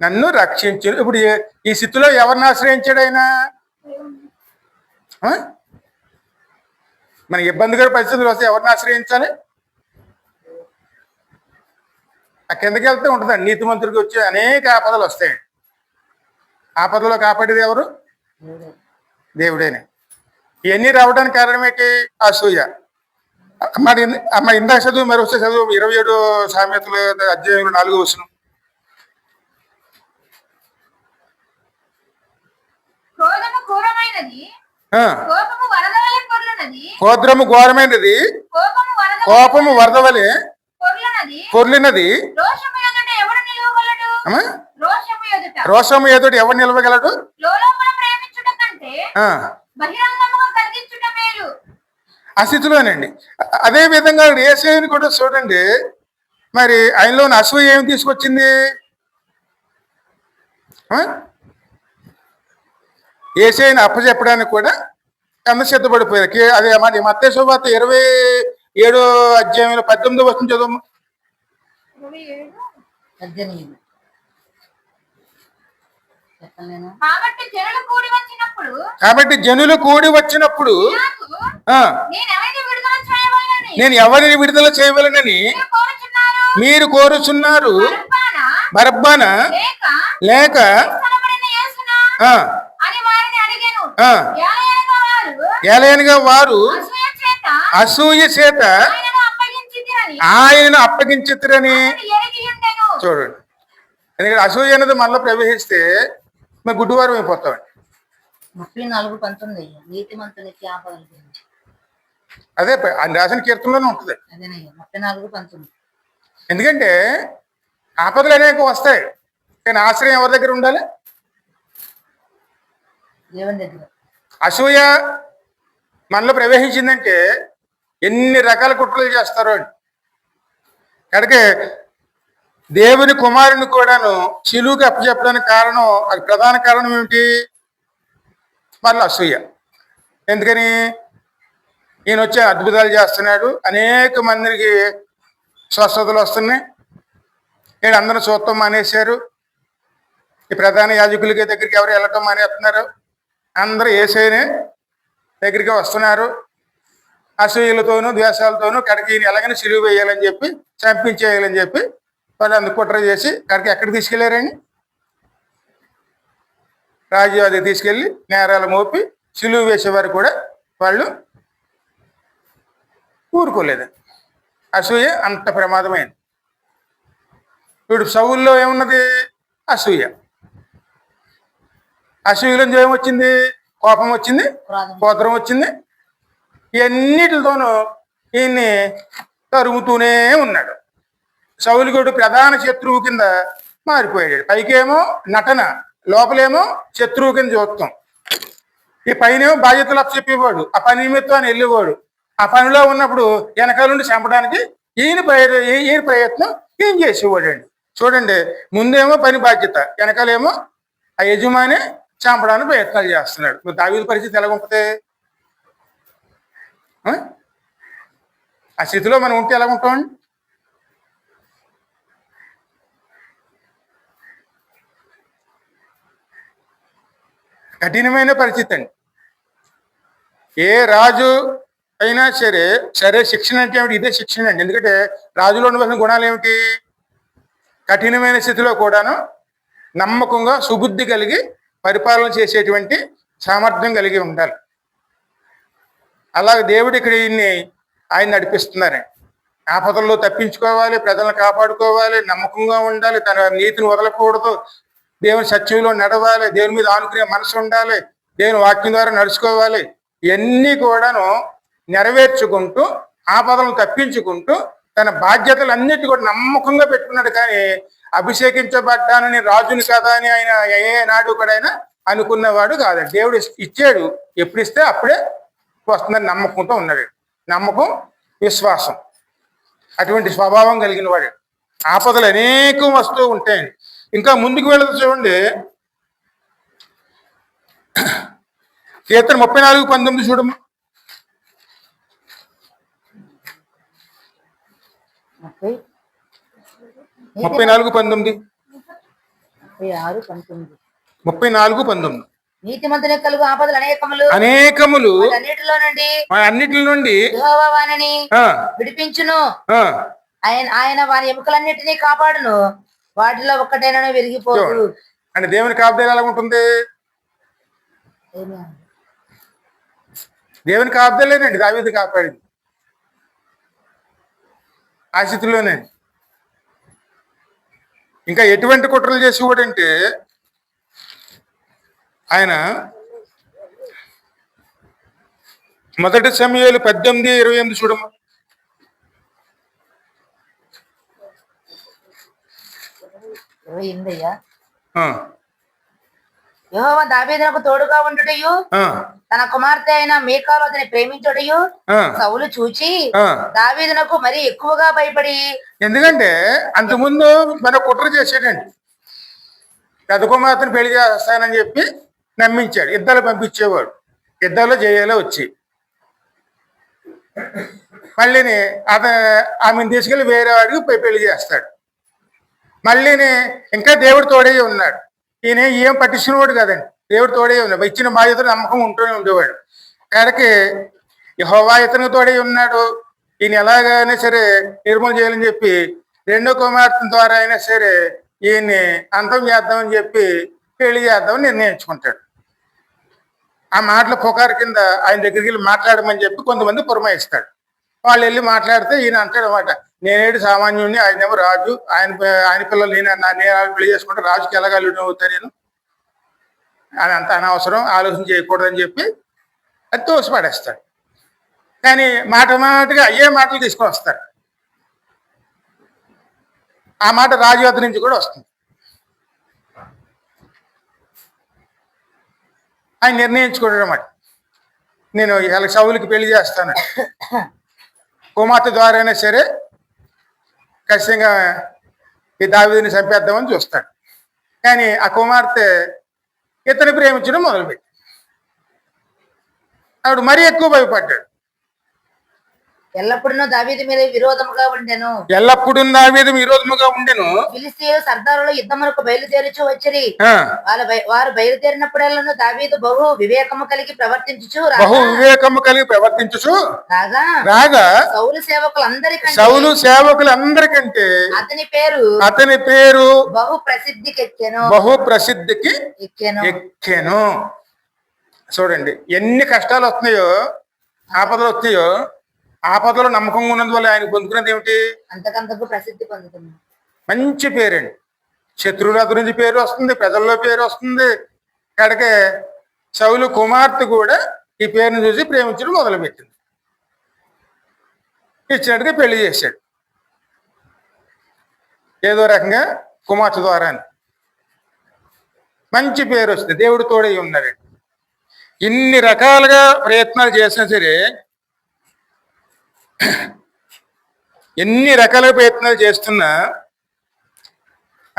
నన్ను రక్షించు. ఇప్పుడు ఈ స్థితిలో ఎవరిని ఆశ్రయించాడు ఆయన? మనకి ఇబ్బందికర పరిస్థితులు వస్తే ఎవరిని ఆశ్రయించాలి? ఆ కిందకి వెళ్తే ఉంటుందండి. నీతిమంతుడికి వచ్చే అనేక ఆపదలు వస్తాయి. ఆపదలో కాపాడేది ఎవరు? దేవుడేనే. ఇవన్నీ రావడానికి కారణం ఏంటి? అసూయ. అమ్మ ఇందాక చదువు, మరి వస్తే చదువు 27 సామెతల అధ్యాయంలో 4వ వచనం. క్రోధము ఘోరమైనది, కోపము వరద వలె పొర్లినది. రోషము ఎదుట ఎవడు నిలవగలడు? ఆ స్థితిలోనండి. అదే విధంగా యేసేయుని కూడా చూడండి, మరి ఆయనలోని అసూయ ఏమి తీసుకొచ్చింది? యేసేయుని అప్పచెప్పడానికి కూడా ఎంత సిద్ధపడిపోయారు. అదే మరి మత్తయి సువార్త 27వ అధ్యాయంలో 18వ వచనం చదువు. చెప్పలేను. కాబట్టి జనులు కూడి వచ్చినప్పుడు నాకు ఆ, నేనెవరిని విడుదల చేయవలెనని నేను ఎవరిని విడుదల చేయవలనని మీరు కోరుచున్నారు? మీరు కోరుచున్నారు. బరబ్బనా బరబ్బన లేక లేక క్రీస్తునబడిన యేసునా ఆ, అని వారిని అడిగాను. ఆ, ఏలయనగా వారు ఏలయనగా వారు అసూయ చేత అసూయ చేత ఆయనను అప్పగించితిరని ఆయనను అప్పగించితురని అతడు ఎరిగి ఉండెను. చూడండి. ఎందుకంటే అసూయ అనేది మనలో ప్రవేశిస్తే మేము గుడ్డివారం అయిపోతామండి. 34:19 నీతిమంతునికి ఆపదలు గురించి. అదే ఆయన రాసిన కీర్తనలోనే ఉంటుంది. అదేనయ్యా 34:19. ఎందుకంటే ఆపదలు అనేక వస్తాయి, కానీ ఆశ్రయం ఎవరి దగ్గర ఉండాలి? దేవుని దగ్గర. అసూయ మనలో ప్రవేశించిందంటే ఎన్ని రకాల కుట్రలు చేస్తారో అండి. కనుక దేవుని కుమారుని కూడాను శిలువుకి అప్పచెప్పడానికి కారణం, అది ప్రధాన కారణం ఏమిటి? మళ్ళీ అసూయ. ఎందుకని? ఈయన వచ్చే అద్భుతాలు చేస్తున్నాడు, అనేక మందికి స్వస్థతలు వస్తున్నాయి, ఈయన అందరూ చూడటం మానేశారు, ఈ ప్రధాన యాజకులకి దగ్గరికి ఎవరు వెళ్ళటం మానేస్తున్నారు, అందరూ యేసయ్యనే దగ్గరికి వస్తున్నారు. అసూయలతోనూ ద్వేషాలతోనూ కడికి ఈయన ఎలాగైనా సిలువ వేయాలని చెప్పి, చంపించేయాలని చెప్పి వాళ్ళు అందుకు కుట్ర చేసి కడికి ఎక్కడికి తీసుకెళ్లారండి? రాజు అది తీసుకెళ్లి నేరాలు మోపి సిలువ వేసేవారు కూడా వాళ్ళు ఊరుకోలేదు. అసూయ అంత ప్రమాదమైంది. ఇప్పుడు సౌల్లో ఏమున్నది? అసూయ. అసూయలో ఏమొచ్చింది? కోపం వచ్చింది, కోతరం వచ్చింది. ఇవన్నిటితోనూ ఈయన్ని తరుగుతూనే ఉన్నాడు. సౌలుగోడు ప్రధాన శత్రువు కింద మారిపోయాడు. పైకేమో నటన, లోపలేమో శత్రువు కింద చూస్తాం. ఈ పైనేమో బాధ్యతలు చెప్పేవాడు, ఆ పని నిమిత్తాన్ని వెళ్ళేవాడు. ఆ పనిలో ఉన్నప్పుడు వెనకాల నుండి చంపడానికి ఈయన ప్రయత్నం ఏం చేసేవాడు అండి. చూడండి, ముందేమో పని బాధ్యత, వెనకాలేమో ఆ యజమాని చంపడానికి ప్రయత్నాలు చేస్తున్నాడు. మరి దావీదు పరిస్థితి ఎలా ఉంటుంది? ఆ స్థితిలో మనం ఉంటే ఎలా ఉంటామండి? కఠినమైన పరిస్థితి అండి. ఏ రాజు అయినా సరే సరే శిక్షణ అంటే ఏమిటి? ఇదే శిక్షణ అండి. ఎందుకంటే రాజులో ఉండవలసిన గుణాలు ఏమిటి? కఠినమైన స్థితిలో కూడాను నమ్మకంగా సుబుద్ధి కలిగి పరిపాలన చేసేటువంటి సామర్థ్యం కలిగి ఉండాలి. అలాగే దేవుడు ఇక్కడ ఆయన నడిపిస్తున్నారండి. ఆపదల్లో తప్పించుకోవాలి, ప్రజలను కాపాడుకోవాలి, నమ్మకంగా ఉండాలి, తన నీతిని వదలకూడదు, దేవుని సత్యంలో నడవాలి, దేవుని మీద ఆనుకునే మనసు ఉండాలి, దేవుని వాక్యం ద్వారా నడుచుకోవాలి. ఇవన్నీ కూడాను నెరవేర్చుకుంటూ ఆపదలను తప్పించుకుంటూ తన బాధ్యతలన్నిటి కూడా నమ్మకంగా పెట్టుకున్నాడు. కానీ అభిషేకించబడ్డానని రాజుని కదా అని ఆయన ఏ నాడు కూడా ఆయన అనుకున్నవాడు కాదు. దేవుడు ఇచ్చాడు, ఎప్పుడు ఇస్తే అప్పుడే వస్తుందని నమ్మకంతో ఉన్నాడు. నమ్మకం, విశ్వాసం, అటువంటి స్వభావం కలిగిన వాడు. ఆపదలు అనేకం వస్తూ ఉంటాయండి. ఇంకా ముందుకు వెళుతూ చూడండి, కీర్తన 34:19 చూడము. 34:19. 34:19. నీతిమంతుని కలుగు ఆపదలు అనేకములు అన్నిటిలో నుండి అన్నిటి నుండి యెహోవా వానిని ఆ, విడిపించును. ఆ, ఆయన వాని ఎముకలన్నిటినీ కాపాడును, వాటిలో ఒక్కటైనా విరిగిపోదు. అంటే దేవుని కాపుదల ఎలా ఉంటుంది? దేవుని కాపుదలేనండి దావీదు కాపాడింది. ఆ స్థితిలోనే ఇంకా ఎటువంటి కుట్రలు చేసేవాడంటే ఆయన మొదటి సమయాలు 18:28 చూడము. ఆ, యెహోవా దావీదునకు తోడుగా ఉండుటయు ఆ, తన కుమార్తె అయిన మీకాలు అతని ప్రేమించుటయు ఆ, సౌలు చూచి ఆ. దావీదునకు మరి ఎక్కువగా భయపడి. ఎందుకంటే అంతకుముందు మన కుట్ర చేసాడండి. పెద్ద కుమార్తెను పెళ్లి చేస్తానని చెప్పి నమ్మించాడు, ఇద్దరు పంపించేవాడు, ఇద్దరులో జయాలో వచ్చి మళ్ళీని ఆమెను తీసుకెళ్ళి వేరే వాడికి పెళ్లి చేస్తాడు. మళ్ళీని ఇంకా దేవుడు తోడే ఉన్నాడు. ఈయన ఏం పట్టించుకునేవాడు కాదండి. దేవుడు తోడే ఉన్నాడు. ఇచ్చిన బాధ్యత నమ్మకం ఉంటూనే ఉండేవాడు. కాడికి యెహోవా ఇతనికి తోడే ఉన్నాడు, ఈయన ఎలాగైనా సరే నిర్మూలన చేయాలని చెప్పి రెండో కుమార్తె ద్వారా అయినా సరే ఈయన్ని అంతం చేద్దామని చెప్పి పెళ్లి చేద్దామని నిర్ణయించుకుంటాడు. ఆ మాటల పుకారు కింద ఆయన దగ్గరికి వెళ్ళి మాట్లాడమని చెప్పి కొంతమంది పురమాయిస్తాడు. వాళ్ళు వెళ్ళి మాట్లాడితే ఈయన అంటాడు అనమాట, నేనేడు సామాన్యుడిని, ఆయనేమో రాజు, ఆయన పిల్లలు నేను పెళ్లి చేసుకుంటే రాజుకి ఎలాగలుగుతూ అవుతా నేను, అది అంత అనవసరం, ఆలోచన చేయకూడదని చెప్పి అది తోసిపడేస్తాడు. కానీ మాటగా అయ్యే మాటలు తీసుకొని వస్తాడు. ఆ మాట రాజు వద్ద నుంచి కూడా వస్తుంది. ఆయన నిర్ణయించుకోవడం అన్నమాట, నేను ఇలా సౌలుకి పెళ్లి చేస్తాను, కుమార్తె ద్వారా అయినా సరే ఖచ్చితంగా ఈ దావీదుని చంపేద్దామని చూస్తాడు. కానీ ఆ కుమార్తె ఇతను ప్రేమించడం మొదలుపెట్టి ఆవిడ మరీ ఎక్కువ భయపడ్డాడు. ఎల్లప్పుడూ దావీదు మీద విరోధముగా ఉండెను. ఎల్లప్పుడూ దావీదు విరోధముగా ఉండెను. ఫిలిష్తీయులు సర్దారులు యుద్ధమునకు బయలుదేరుచు వచ్చిరి. ఆ, వారు బయలుదేరినప్పుడల్లా దావీదు బహు వివేకము కలిగి ప్రవర్తించుచు రాగా సౌలు సేవకులందరికంటే అతని పేరు బహు ప్రసిద్ధికి ఎక్కెను. చూడండి ఎన్ని కష్టాలు వస్తున్నాయో, ఆపదలు వస్తున్నాయో, ఆపదలో నమ్మకంగా ఉన్నందువల్ల ఆయన పొందుకున్నది ఏమిటి? అంతకంతకు ప్రసిద్ధి పొందుతుంది. మంచి పేరండి. శత్రువుల గురించి పేరు వస్తుంది, ప్రజల్లో పేరు వస్తుంది. కడకే సౌలు కుమార్తె కూడా ఈ పేరును చూసి ప్రేమించడం మొదలుపెట్టింది. ఇచ్చినట్టుగా పెళ్లి చేశాడు ఏదో రకంగా కుమార్తె ద్వారా. మంచి పేరు వస్తుంది, దేవుడు తోడై ఉన్నాడు. ఇన్ని రకాలుగా ప్రయత్నాలు చేసినా సరే, ఎన్ని రకాలుగా ప్రయత్నాలు చేస్తున్నా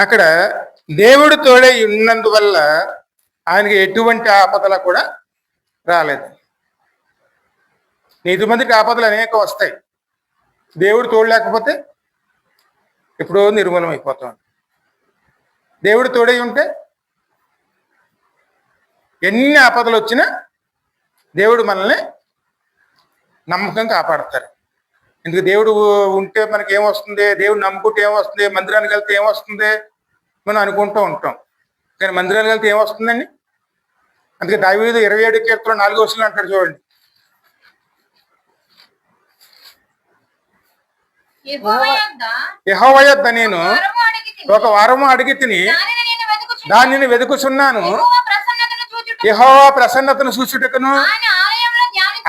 అక్కడ దేవుడు తోడై ఉన్నందువల్ల ఆయనకి ఎటువంటి ఆపదలు కూడా రాలేదు. నీతిమందికి ఆపదలు అనేక వస్తాయి, దేవుడు తోడు లేకపోతే ఎప్పుడో నిర్మూలం అయిపోతాం. దేవుడు తోడై ఉంటే ఎన్ని ఆపదలు వచ్చినా దేవుడు మనల్ని నమ్మకంగా కాపాడతారు. ఎందుకు దేవుడు ఉంటే మనకి ఏమొస్తుంది, దేవుడు నమ్ముకుంటే ఏమొస్తుంది, మందిరానికి వెళ్తే ఏమొస్తుంది మనం అనుకుంటూ ఉంటాం. కానీ మందిరానికి వెళ్తే ఏమొస్తుందండి? అందుకే దావీదు 27 కీర్తనలు 4వ వచనం అంటాడు చూడండి, యెహోవా యొద్ద నేను ఒక వరము అడిగి తిని దానిని వెతుకుచున్నాను, యెహోవా ప్రసన్నతను చూచుటకును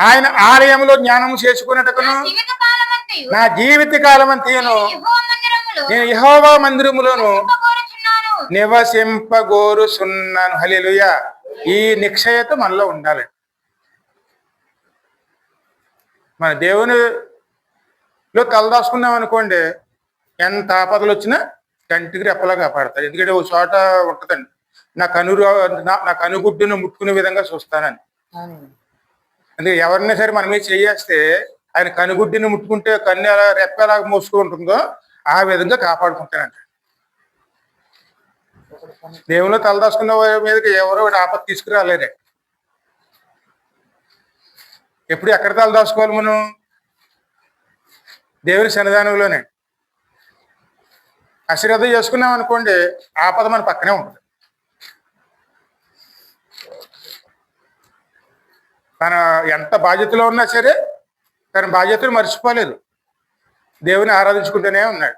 ఆయన ఆలయంలో జ్ఞానము చేసుకున్నటకును నా జీవిత కాలం అంతేను నేను యెహోవా మందిరములోను నివసింపగోరుచున్నాను. హల్లెలూయా. ఈ నిశ్చయత మనలో ఉండాలి. మన దేవునిలో తలదాచుకున్నాం అనుకోండి, ఎంత ఆపదలు వచ్చినా కంటికి రెప్పలా కాపాడతారు. ఎందుకంటే ఒక చోట ఉంటుందండి, నా కనుగుడ్డును ముట్టుకునే విధంగా చూస్తానని. అందుకే ఎవరినైనా సరే మన మీద చేయేస్తే ఆయన కనుగుడ్డిని ముట్టుకుంటే కన్ను ఎలా రెప్ప ఎలా మూసుకుంటుందో ఆ విధంగా కాపాడుకుంటానంట. దేవునిలో తలదాచుకున్న వారి మీదకి ఎవరో ఆపద తీసుకురాలేరే. ఎప్పుడు ఎక్కడ తలదాచుకోవాలి మనం? దేవుని సన్నిధానంలోనే. అశ్రద్ధ చేసుకున్నాం అనుకోండి, ఆపద మన పక్కనే ఉంటుంది. తన ఎంత బాధ్యతలో ఉన్నా సరే తన బాధ్యతను మర్చిపోలేదు, దేవుని ఆరాధించుకుంటూనే ఉన్నాడు.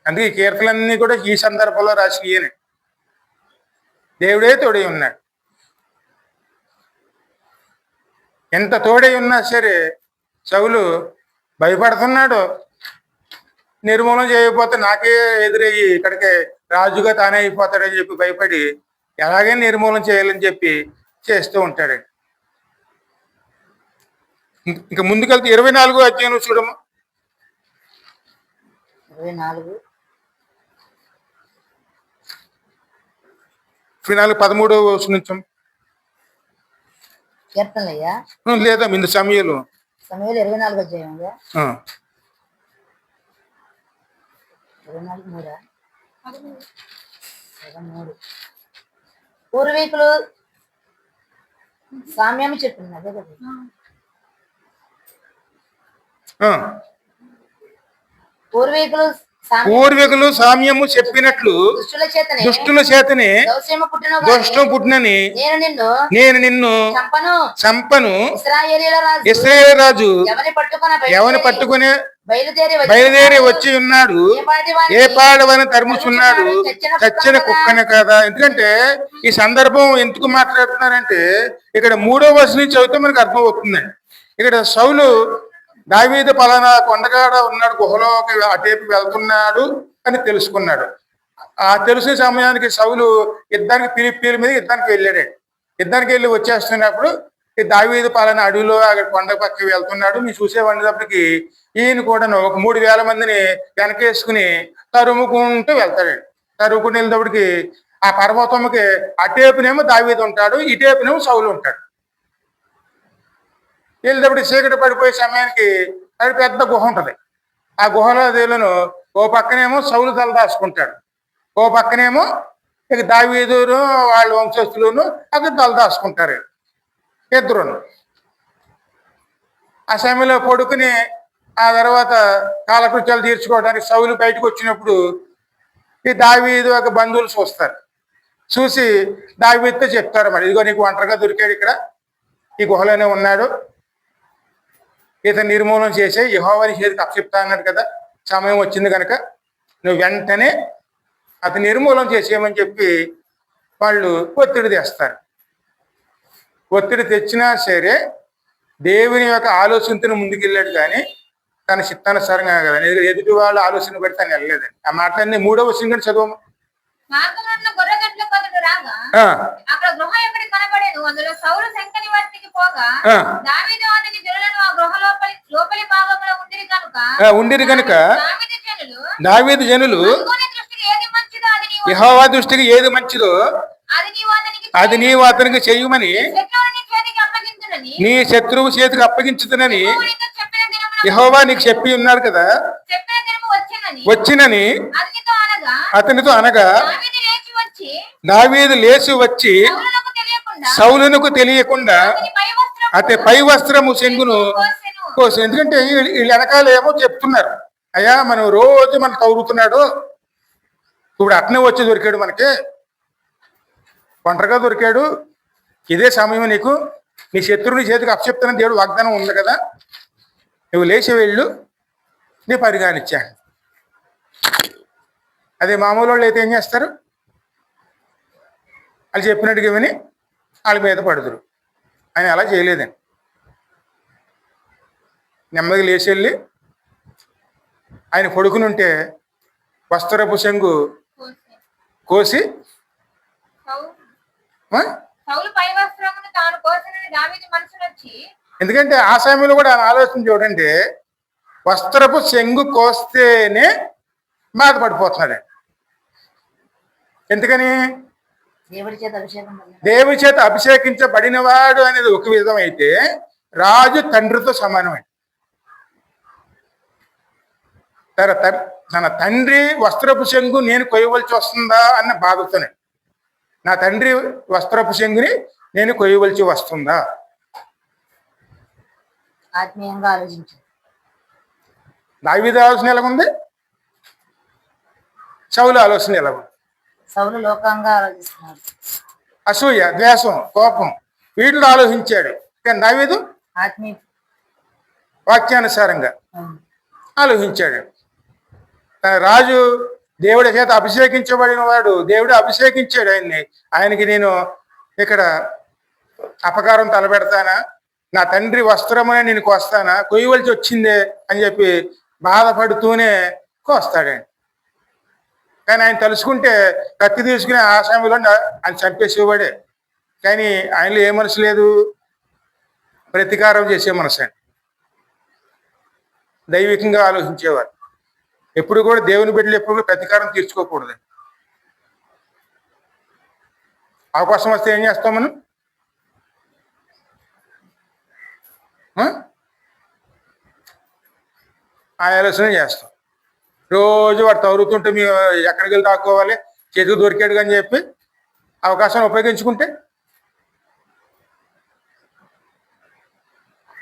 అందుకే ఈ కీర్తనలన్నీ కూడా ఈ సందర్భంలో రాసి ఈయన దేవుడే తోడై ఉన్నాడు. ఎంత తోడై ఉన్నా సరే సౌలు భయపడుతున్నాడు. నిర్మూలన చేయకపోతే నాకే ఎదురయ్యి ఇక్కడికి రాజుగా తానే అయిపోతాడని చెప్పి భయపడి ఎలాగైనా నిర్మూలన చేయాలని చెప్పి చేస్తూ ఉంటాడండి. ఇంకా ముందుకెళ్తే 24వ అధ్యాయం చూడము. 13వ వచనం నుంచి లేదా ముందు సమయంలో 24వ అధ్యాయం 23 పూర్వీకులు సామ్యం చెప్పింది అదే కదా. ఆ. పూర్వీకులు పూర్వీకులు సామ్యము చెప్పినట్లు దుష్టుల చేతనే దోషం పుట్టినని నేను నిన్ను చంపను. ఇశ్రాయేలు రాజు ఎవరిని పట్టుకుని బయలుదేరి వచ్చి ఉన్నాడు, ఏ పాడవని తరుముచున్నాడు, చచ్చిన కుక్కనే కదా. ఎందుకంటే ఈ సందర్భం ఎందుకు మాట్లాడుతున్నారంటే ఇక్కడ 3వ వచనం నుంచి చదివితే మనకు అర్థం అవుతుందండి. ఇక్కడ సౌలు దావీదు పలానా కొండగాడ ఉన్నాడు, గుహలోకి అటేపు వెళ్తున్నాడు అని తెలుసుకున్నాడు. ఆ తెలిసిన సమయానికి సౌలు యుద్ధానికి పిలిపిల మీద యుద్ధానికి వెళ్ళాడు. యుద్ధానికి వెళ్ళి వచ్చేస్తున్నప్పుడు ఈ దావీదు పలానా అడవిలో అక్కడ కొండ పక్కకి వెళ్తున్నాడు. మీరు చూసేవాడినప్పటికీ ఈయన కూడా ఒక 3,000 మందిని వెనకేసుకుని తరుముకుంటూ వెళ్తాడండి. తరుముకుంటూ వెళ్ళేటప్పటికి ఆ పర్వతంకి అటేపునేమో దావీదు ఉంటాడు, ఇటేపునేమో సౌలు ఉంటాడు. వెళ్ళేటప్పుడు చీకటి పడిపోయే సమయానికి అది పెద్ద గుహ ఉంటుంది. ఆ గుహలో దేవులను ఓ పక్కనేమో సౌలు తల దాచుకుంటాడు, ఓ పక్కనేమో ఇక దావీదును వాళ్ళ వంశస్థులను అక్కడ తల దాచుకుంటారు ఇద్దరును. ఆ సమయంలో పడుకుని ఆ తర్వాత కాలకృత్యాలు తీర్చుకోవడానికి సౌలు బయటకు వచ్చినప్పుడు ఈ దావీదు ఒక బంధువులు చూస్తారు. చూసి దావీదుతో చెప్తారు, మరి ఇదిగో నీకు ఒంటరిగా దొరికాడు, ఇక్కడ ఈ గుహలోనే ఉన్నాడు, ఇతను నిర్మూలన చేసే యెహోవా చేతికి అప్పచెప్తా అన్నాడు కదా, సమయం వచ్చింది కనుక నువ్వు వెంటనే అతను నిర్మూలన చేసేయమని చెప్పి వాళ్ళు ఒత్తిడి తెస్తారు. ఒత్తిడి తెచ్చినా సరే దేవుని యొక్క ఆలోచనతో ముందుకెళ్ళాడు, కానీ తన చిత్తానుసారంగా కదా, ఎదుటి వాళ్ళ ఆలోచన బట్టి తను వెళ్ళలేదండి. ఆ మాటలన్నీ 3వ వచనం చదువు. మార్గమున గొర్రెగండ్ల కొదుడు రాగా అక్కడ గృహ ఎక్కడి కనబడేను, అందులో సౌలు శంకని వర్తికి పోగా దావీదు అతని జనులను ఆ గృహ లోపలి భాగంలో ఉండిరి కనుక దావీదు జనులు యెహోవా దృష్టికి ఏది మంచిదో అది నీవు అతనికి చెయ్యమని నీ శత్రువు చేతికి అప్పగించుతునని యెహోవా నీకు చెప్పి ఉన్నారు కదా, వచ్చినని అతనితో అనగా దావీదు లేచి వచ్చి సౌలునకు తెలియకుండా అతని పై వస్త్రము చెంగును కోసి. ఎందుకంటే వీళ్ళ వెనకాల ఏమో చెప్తున్నారు, అయ్యా మనం రోజు మనం తౌరుతున్నాడు, ఇప్పుడు అట్నే వచ్చి దొరికాడు, మనకి ఒంటరిగా దొరికాడు, ఇదే సమయం నీకు నీ శత్రువుని చేతికి అప్పచెప్తానని దేవుడు వాగ్దానం ఉంది కదా, నువ్వు లేచి వెళ్ళు, నీ పరిగానిచ్చాను. అదే మామూలు వాళ్ళు అయితే ఏం చేస్తారు, వాళ్ళు చెప్పినట్టుగా విని వాళ్ళ మీద పడుతురు. ఆయన అలా చేయలేదండి. నెమ్మదిగా లేచి వెళ్ళి ఆయన పడుకుని ఉంటే వస్త్రపు చెంగు కోసి ఎందుకంటే ఆ సమయంలో కూడా ఆయన ఆలోచన చూడండి, వస్త్రపు చెంగు కోస్తేనే బాధపడిపోతున్నాడు. ఎందుకని? దేవుడి చేత అభిషేకించబడినవాడు అనేది ఒక విధం అయితే రాజు తండ్రితో సమానమైంది. తన తండ్రి వస్త్రపు చెంగు నేను కొయ్యవలసి వస్తుందా అన్న బాధతోనే, నా తండ్రి వస్త్రపు చెంగుని నేను కొయ్యవలసి వస్తుందా. ఆత్మీయంగా ఆలోచించు. దావీదు ఆలోచన ఎలాగుంది, సౌలు ఆలోచన ఎలాగుంది? సౌలు లోకంగా ఆలోచిస్తున్నాడు, అసూయ, ద్వేషం, కోపం వీటిలో ఆలోచించాడు. కానీ దావీదు ఆత్మీయ వాక్యానుసారంగా ఆలోచించాడు. రాజు దేవుడి చేత అభిషేకించబడిన వాడు, దేవుడు అభిషేకించాడు ఆయన్ని. ఆయనకి నేను ఇక్కడ అపకారం తలపెడతానా, నా తండ్రి వస్త్రమనే నేను కోస్తానా, కొయ్యవలసి వచ్చిందే అని చెప్పి బాధపడుతూనే కోస్తాడండి. కానీ ఆయన తలుసుకుంటే కత్తి తీసుకుని ఆ సమయంలో ఆయన చంపేసేవాడే. కానీ ఆయనలో ఏ మనసు లేదు, ప్రతీకారం చేసే మనసు అండి. దైవికంగా ఆలోచించేవారు. ఎప్పుడు కూడా దేవుని బిడ్డలు ఎప్పుడు కూడా ప్రతీకారం తీర్చుకోకూడదు. అవకాశం వస్తే ఏం చేస్తాం మనం? ఆ ఆలోచన చేస్తాం. రోజు వాడు తగులుతుంటే మేము ఎక్కడికి వెళ్ళి దాక్కోవాలి, చేతికి దొరికాడు అని చెప్పి అవకాశాన్ని ఉపయోగించుకుంటే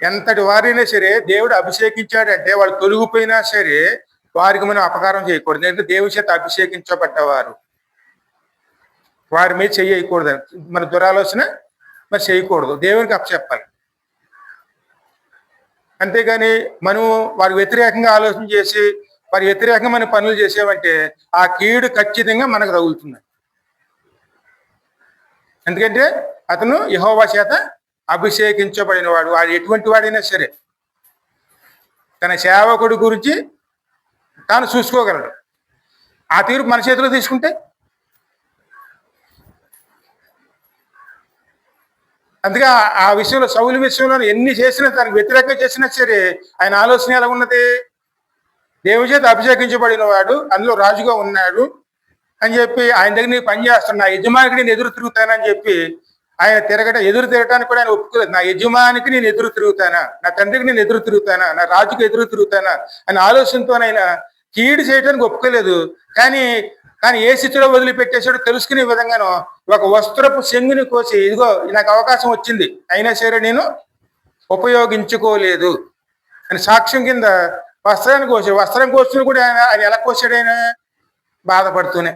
ఎంతటి వారైనా సరే దేవుడు అభిషేకించాడంటే వాళ్ళు తొలగిపోయినా సరే వారికి మనం అపకారం చేయకూడదు. ఎందుకంటే దేవుని చేత అభిషేకించబడ్డవారు, వారి మీద చేయకూడదు. మన దురాలోచన మరి చేయకూడదు, దేవునికి అప్పచెప్పాలి. అంతేగాని మనం వారికి వ్యతిరేకంగా ఆలోచన చేసి వారి వ్యతిరేకంగా మనం పనులు చేసామంటే ఆ కీడు ఖచ్చితంగా మనకు తగులుతుంది. ఎందుకంటే అతను యెహోవా చేత అభిషేకించబడిన వాడు. వాడు ఎటువంటి వాడైనా సరే తన సేవకుడి గురించి తాను చూసుకోగలడు. ఆ తీర్పు మన చేతిలో తీసుకుంటే అందుకే ఆ విషయంలో సౌలు విషయంలో ఎన్ని చేసినా తనకు వ్యతిరేకంగా చేసినా సరే ఆయన ఆలోచన ఎలా ఉన్నది? దేవుని చేత అభిషేకించబడిన వాడు, అందులో రాజుగా ఉన్నాడు అని చెప్పి ఆయన దగ్గర నేను పని చేస్తాను, నా యజమానికి నేను ఎదురు తిరుగుతానని చెప్పి ఆయన ఎదురు తిరగటానికి కూడా ఆయన ఒప్పుకోలేదు. నా యజమానికి నేను ఎదురు తిరుగుతానా, నా తండ్రికి నేను ఎదురు తిరుగుతానా, నా రాజుకి ఎదురు తిరుగుతానా అనే ఆలోచనతోనైనా కీడు చేయడానికి ఒప్పుకోలేదు. కానీ ఏ స్థితిలో వదిలిపెట్టేశాడో తెలుసుకునే విధంగాను ఒక వస్త్రపు చెంగుని కోసి, ఇదిగో నాకు అవకాశం వచ్చింది అయినా సరే నేను ఉపయోగించుకోలేదు అని సాక్ష్యం కింద వస్త్రాన్ని కోసాడు. వస్త్రం కోసుకుని కూడా ఆయన ఎలా కోసాడు? ఆయన బాధపడుతూనే.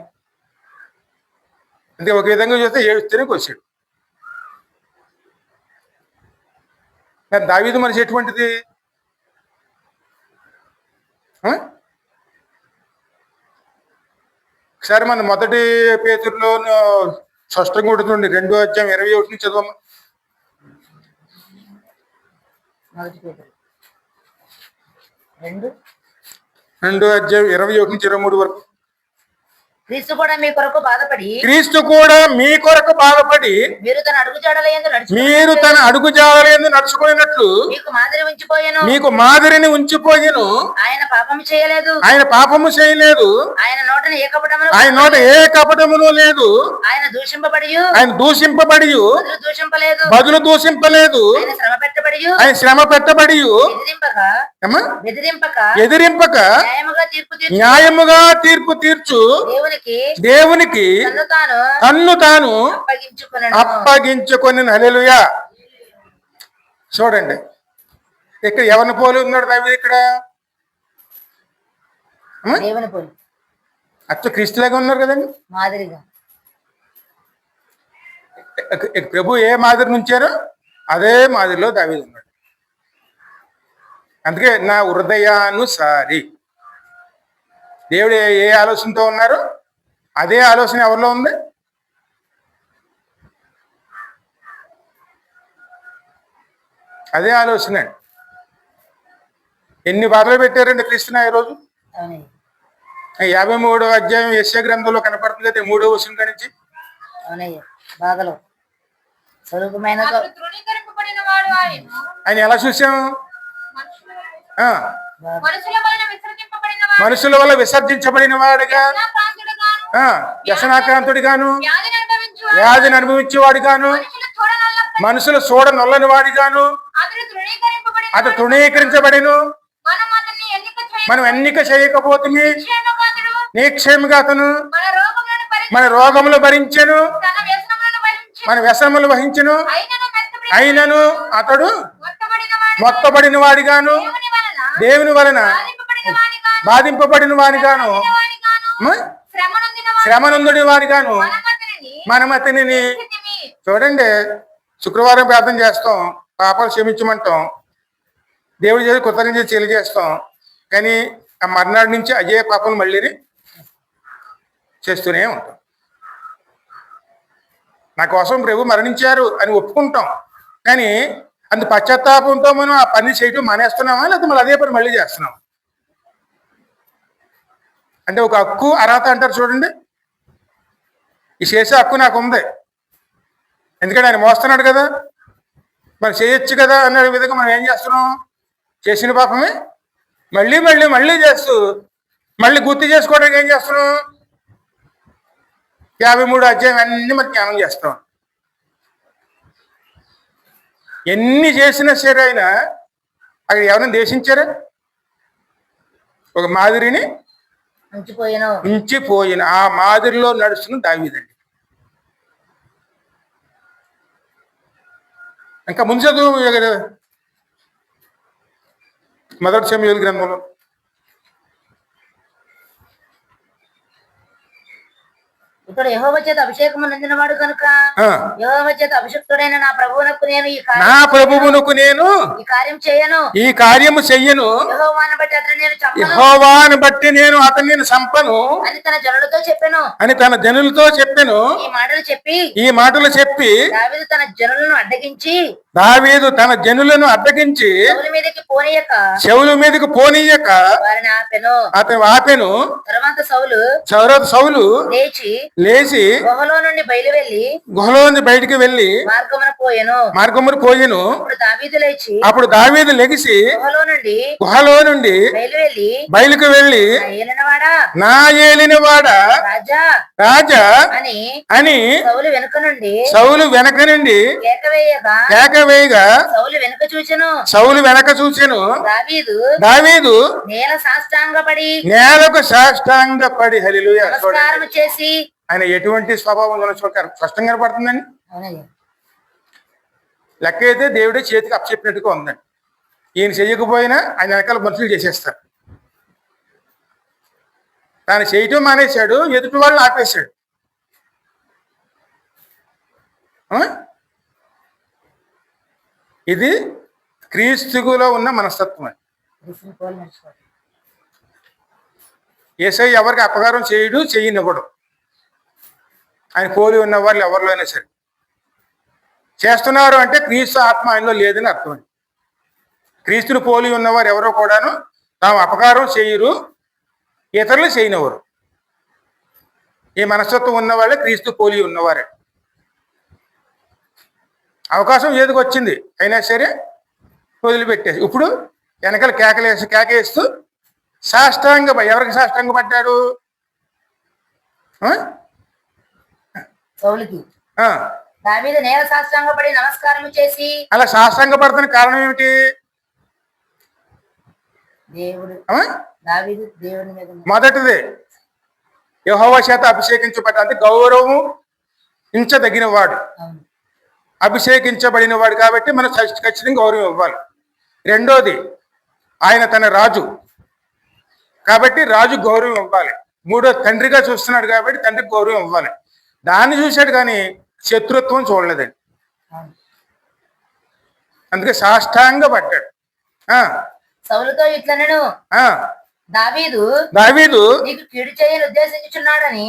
అంటే ఒక విధంగా చూస్తే ఏడుస్తూనే కోసాడు. కానీ దావీదు మనిషి ఎటువంటిది? ఒకసారి మన మొదటి పేతురులో స్పష్టంగా ఉంటుందండి. 2వ అధ్యాయం 21 నుంచి చదవమ్మా. 2వ అధ్యాయం 21 నుంచి 23 వరకు. క్రీస్తు కూడా మీ కొరకు బాధపడి మీరు తన అడుగు జాడలందు నడుచుకునేటట్లు మీకు మాదిరిని ఉంచిపోయెను. ఆయన పాపము చేయలేదు. ఆయన నోట ఏ కపటమును లేదు. ఆయన దూషింపబడి బదులు దూషింపలేదు. ఆయన శ్రమ పెట్టబడి ఎదిరింపక న్యాయముగా తీర్పు తీర్చు దేవునికి తన్ను తాను అప్పగించుకొని. హల్లెలూయా. చూడండి ఇక్కడ ఎవరిని పోలి ఉన్నాడు దావీదు? ఇక్కడ అచ్చ క్రీస్తులాగా ఉన్నారు కదండి మాదిరిగా. ప్రభు ఏ మాదిరి నుంచారో అదే మాదిరిలో దావీదు ఉన్నాడు. అందుకే నా హృదయానుసారి దేవుడు ఏ ఆలోచనతో ఉన్నారో అదే ఆలోచన ఎవరిలో ఉంది? అదే ఆలోచన. ఎన్ని బాధలు పెట్టారండి క్రీస్తుని ఈరోజు? 53వ అధ్యాయం యెషయా గ్రంథంలో కనపడుతుంది కదా, 3వ వచనం నుంచి. బాధలు ఆయన ఎలా చూసాం? మనుషుల వల్ల విసర్జించబడిన వాడుగా, వ్యసనాక్రాంతుడిగాను, వ్యాధిని అనుభవించేవాడు గాను, మనుషులు చూడ నొల్లని వాడిగాను అతడు తృణీకరించబడిను. మనం ఎన్నిక చేయకపోతే నిక్షేమగా అతను మన రోగములు భరించెను, మన వ్యసనములు వహించెను. అయినను అతడు మొత్తబడిన వాడిగాను, దేవుని వలన బాధింపబడిన వాడిగాను, శ్రమనందుడి వాడిగాను మనం అతనిని. చూడండి, శుక్రవారం ప్రార్థన చేస్తాం, పాపాలు క్షమించమంటాం, దేవుడి చేసి కృతజ్ఞత తెలియజేస్తాం. కానీ ఆ మర్నాడు నుంచి అదే పాపం మళ్ళీ చేస్తూనే ఉంటాం. నా కోసం ప్రభు మరణించారు అని ఒప్పుకుంటాం, కానీ అంత పశ్చాత్తాపంతో మనం ఆ పని చేయటం మానేస్తున్నామా, లేకపోతే మళ్ళీ అదే పని మళ్ళీ చేస్తున్నాం? అంటే ఒక హక్కు అర్హత అంటారు చూడండి, ఈ చేసే హక్కు నాకు ఉంది, ఎందుకంటే ఆయన మోస్తున్నాడు కదా, మనం చేయొచ్చు కదా అనే విధంగా మనం ఏం చేస్తున్నాం? చేసిన పాపమే మళ్ళీ మళ్ళీ మళ్ళీ చేస్తూ మళ్ళీ గుర్తు చేసుకోవడానికి ఏం చేస్తున్నాం? 53వ అధ్యాయం అన్ని మనం జ్ఞానం చేస్తాం. ఎన్ని చేసినా సరే ఆయన అక్కడ ఎవరైనా దేశించారా? ఒక మాదిరిని ఉంచిపోయిన ఆ మాదిరిలో నడుస్తున్న దావీదండి. ఇంకా ముందు చదువు మొదటి సమూయేలు గ్రంథంలో. ఇప్పుడు యెహోవా చేత అభిషేకము నొందినవాడు కనుక ఆ, యెహోవా చేత అభిషిక్తుడైన నా ప్రభువునకు నేను నా ప్రభువునకు నేను ఈ కార్యం చేయను. ఈ కార్యము చెయ్యను, యెహోవాను బట్టి అతను నేను చంపను యెహోవాను బట్టి నేను అతన్ని సంపను అని తన జనులతో చెప్పాను. అని తన జనులతో చెప్పెను. ఈ మాటలు చెప్పి ఈ మాటలు చెప్పి దావీదు తన జనులను అడ్డగించి దావీదు తన జనులను అడ్డగించి శౌలు మీదకి పోనీయక చెవుల మీదకు పోనీయక వారిని ఆపెను. అతను ఆపెను. తరువాత సౌలు సౌలు లేచి గుహలో నుండి బయలువెళ్లి గుహలోంచి బయటికి వెళ్లి మార్గమును పోయెను. అప్పుడు దావీదు లెగిసి గుహలో నుండి బయలుకు వెళ్లి నా ఏలినవాడా రాజా అని సౌలు వెనక నుండి కేక వేయగా సౌలు వెనక చూచెను. దావీదు నేలకు సాష్టాంగపడి హల్లెలూయా చేసి ఆయన ఎటువంటి స్వభావం స్పష్టంగా కనపడుతుందండి. లెక్క అయితే దేవుడే చేతికి అప్పచెప్పినట్టుగా ఉందండి. ఈయన చేయకపోయినా ఆయన వెనకాల మనుషులు చేసేస్తారు. తాను చేయటం మానేశాడు, ఎదుటి వాళ్ళని ఆపేశాడు. ఇది క్రీస్తులో ఉన్న మనస్తత్వం. యేసయ్య ఎవరికి అపకారం చేయడు, చెయ్యనివ్వడు. ఆయన పోలి ఉన్న వాళ్ళు ఎవరిలో అయినా సరే చేస్తున్నారు అంటే క్రీస్తు ఆత్మ ఆయనలో లేదని అర్థం. క్రీస్తుని పోలి ఉన్నవారు ఎవరో కూడాను తాము అపకారం చేయరు, ఇతరులు చేయనివ్వరు. ఈ మనస్తత్వం ఉన్నవాళ్ళే క్రీస్తు పోలి ఉన్నవారే. అవకాశం ఏదికి వచ్చింది అయినా సరే వదిలిపెట్టేసి ఇప్పుడు వెనకాల కేకేస్తూ ఎవరికి సాష్టాంగ పడ్డాడు? సౌలుకి. దావీదు నేల సాష్టాంగపడి నమస్కారం చేసి అలా సాష్టాంగ పడుతున్న కారణం ఏమిటి? దేవుని మీద మొదటిది యెహోవా చేత అభిషేకించబడ్డ, అంటే గౌరవం ఇంచదగిన వాడు, అభిషేకించబడిన వాడు కాబట్టి మనం ఖచ్చితంగా గౌరవం ఇవ్వాలి. రెండోది ఆయన తన రాజు కాబట్టి రాజు గౌరవం ఇవ్వాలి. మూడో తండ్రిగా చూస్తున్నాడు కాబట్టి తండ్రికి గౌరవం ఇవ్వాలి. దాన్ని చూశాడు కానీ శత్రుత్వం చూడలేదండి. అందుకే సాష్టాంగ పడ్డాడు. సౌలుతో ఇట్లనెను, దావీదు నీకు కీడు చేయని ఉద్దేశించున్నాడని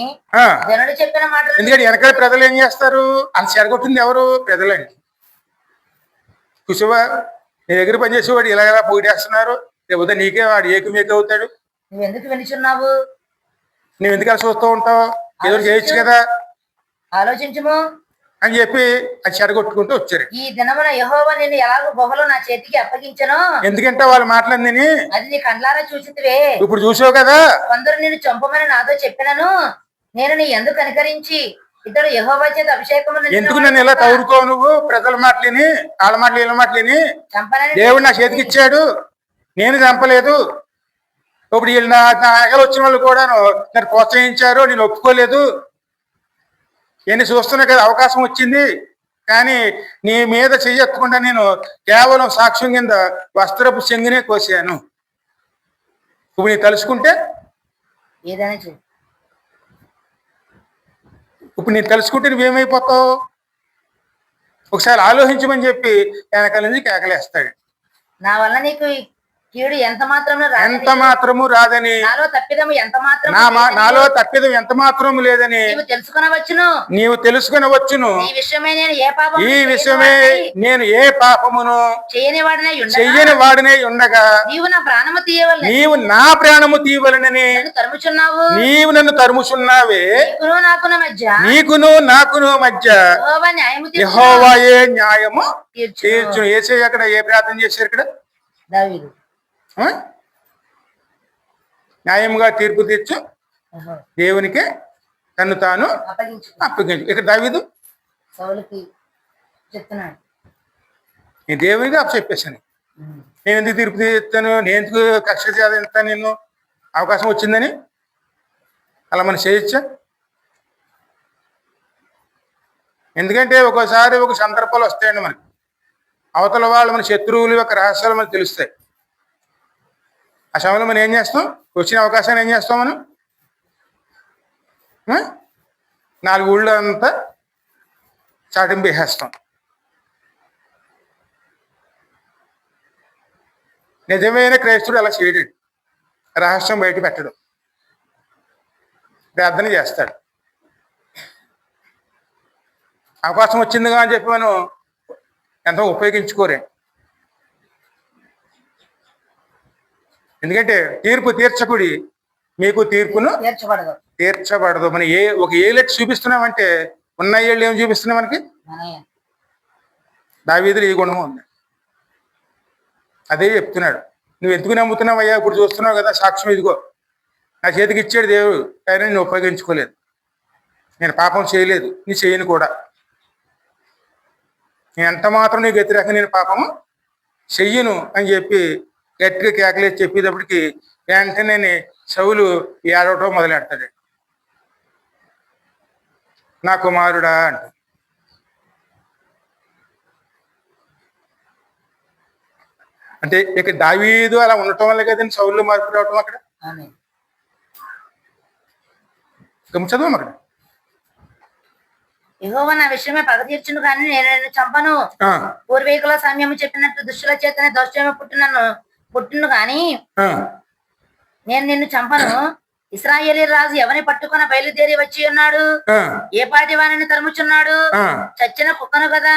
జనులు చెప్పిన మాటలు. ఎందుకంటే వెనకాల ప్రజలు ఏం చేస్తారు? అది చెడగొట్టింది ఎవరు? ప్రజలండి. చూసావా, నీ దగ్గర పనిచేసేవాడు ఇలా పోగేస్తున్నారు, లేకపోతే నీకే వాడు ఏకమేక అవుతాడు. నువ్వు ఎందుకు వినిచున్నావు? నువ్వు ఎందుకు అలా చూస్తూ ఉంటావు? ఏదో చేయొచ్చు కదా, ఆలోచించము అని చెప్పి అది చెడగొట్టుకుంటూ వచ్చారు. ఈ దినమున యెహోవా నిన్ను ఎలాగో గుహలో నా చేతికి అప్పగించను. ఎందుకంటే వాళ్ళు మాట్లాడింది అది నీ కండ్లారా చూసితివే. ఇప్పుడు చూసావు కదా. కొందరు నిన్ను చంపమని నాతో చెప్పినను, నేను నీ ఎందుకు కనికరించి ఇతడు యెహోవా చేత అభిషేకము ఎందుకు నన్ను ఇలా తౌరుకో? నువ్వు ప్రజల మాటలిని, వాళ్ళ మాటలు, వీళ్ళ మాటలిని దేవుడు నా చేతికి ఇచ్చాడు, నేను చంపలేదు. ఇప్పుడు వీళ్ళు నా వచ్చిన వాళ్ళు కూడా నన్ను ప్రోత్సహించారు, నేను ఒప్పుకోలేదు. ఎన్ని చూస్తున్నా కదా, అవకాశం వచ్చింది. కానీ నీ మీద చెయ్యకుండా నేను కేవలం సాక్ష్యం కింద వస్త్రపు చెంగునే కోసాను. ఇప్పుడు నీ తలుచుకుంటే ఏదైనా ఇప్పుడు నేను తెలుసుకుంటే నువ్వేమైపోతావు? ఒకసారి ఆలోచించమని చెప్పి వెనకాల నుంచి కేకలేస్తాడు. నా వల్ల నీకు కీడు ఎంత మాత్రము రాదని, నాలో తప్పిదము ఎంత మాత్రము లేదని నీవు తెలుసుకొనవచ్చును. ఈ విషయమే నేను ఏ పాపమును చెయ్యని వాడినే ఉండగా నీవు నా ప్రాణము తీయవలనని నీవు నన్ను తరుముచున్నావే. నీకును నాకును మధ్య యెహోవాయే న్యాయము తీర్చును. యేసయ్య అక్కడ ఏ ప్రార్థన చేశారు? ఇక్కడ దావీదు న్యాయముగా తీర్పు తీర్చు దేవునికి తను తాను అప్పగించు. ఇక్కడ దావీదు చెప్తున్నాడు, నీ దేవునికి అప్పచెప్పేశాను. నేను ఎందుకు తీర్పు తీస్తాను? నేను ఎందుకు కక్ష చేస్తాను? నేను అవకాశం వచ్చిందని అలా మనం చేయొచ్చా? ఎందుకంటే ఒక్కోసారి ఒక సందర్భాలు వస్తాయండి మనకి. అవతల వాళ్ళు మన శత్రువుల యొక్క రహస్యాలు మనకు తెలుస్తాయి. ఆ సమయంలో మనం ఏం చేస్తాం? వచ్చిన అవకాశాన్ని ఏం చేస్తాం మనం? 4 ఊళ్ళో అంతా చాటింపు వేసేస్తాం. నిజమైన క్రైస్తుడు అలా చేయడు. రహస్యం బయట పెట్టడం, ప్రార్థన చేస్తాడు. అవకాశం వచ్చిందిగా అని చెప్పి మనం ఎంతో ఉపయోగించుకోరే. ఎందుకంటే తీర్పు తీర్చకుడి, మీకు తీర్పును తీర్చబడదు. మనం ఒక ఏలెట్ చూపిస్తున్నామంటే ఉన్న ఏళ్ళు ఏం చూపిస్తున్నాం మనకి? దావీదులో ఈ గుణం ఉంది. అదే చెప్తున్నాడు. నువ్వు ఎందుకు నమ్ముతున్నావు అయ్యా? ఇప్పుడు చూస్తున్నావు కదా సాక్ష్యం, ఇదిగో నా చేతికి ఇచ్చాడు దేవుడు, కానీ నేను ఉపయోగించుకోలేదు. నేను పాపం చేయలేదు, నీ చేయను కూడా. నేను ఎంత మాత్రం నీకు వ్యతిరేకంగా నేను పాపము చెయ్యను అని చెప్పి గట్టిగా కేకలేసి చెప్పేటప్పటికి వెంటనే సౌలు ఏడవటం మొదలెడతాడు. నా కుమారుడా అంట. అంటే ఇక దావీదు అలా ఉండటం వల్ల కదండి సౌలు మార్పు రావటం. అక్కడ చదువు అక్కడ, యెహోవా నా విషయమే పగ తీర్చును కానీ నేను నిన్ను చంపను. పూర్వీకుల సమయం చెప్పినట్టు దుష్టుల చేతనే దోషమే పుట్టును కానీ నేను నిన్ను చంపను. ఇశ్రాయేలీ రాజు ఎవరిని పట్టుకొని బయలుదేరి వచ్చి ఉన్నాడు? ఏ పాటి వారిని తరుముచున్నాడు? చచ్చిన కుక్కను కదా.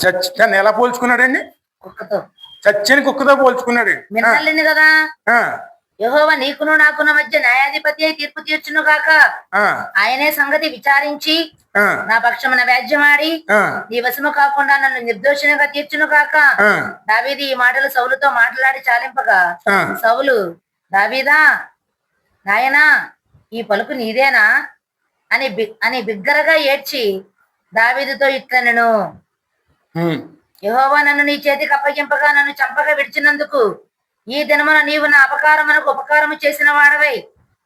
చచ్చిన ఎలా పోల్చుకున్నాడండి? కుక్కతో, చచ్చిన కుక్కతో పోల్చుకున్నాడు. మిన్నల్లింది కదా. యెహోవా నీకును నాకున్న మధ్య న్యాయాధిపతి అయి తీర్పు తీర్చును కాక. ఆయనే సంగతి విచారించి నా పక్షమున వ్యాజ్యమాడి నీ వశము కాకుండా నన్ను నిర్దోషినిగా తీర్చును కాక. దావీదు ఈ మాటలు సౌలుతో మాట్లాడి చాలింపగా సౌలు, దావీదా నాయనా ఈ పలుకు నీదేనా అని బిగ్గరగా ఏడ్చి దావీదుతో ఇట్లనెను, యెహోవా నన్ను నీ చేతికి అప్పగింపగా నన్ను చంపగా విడిచినందుకు ఈ దినమున నీవు నా అపకారమునకు ఉపకారము చేసిన వాడవై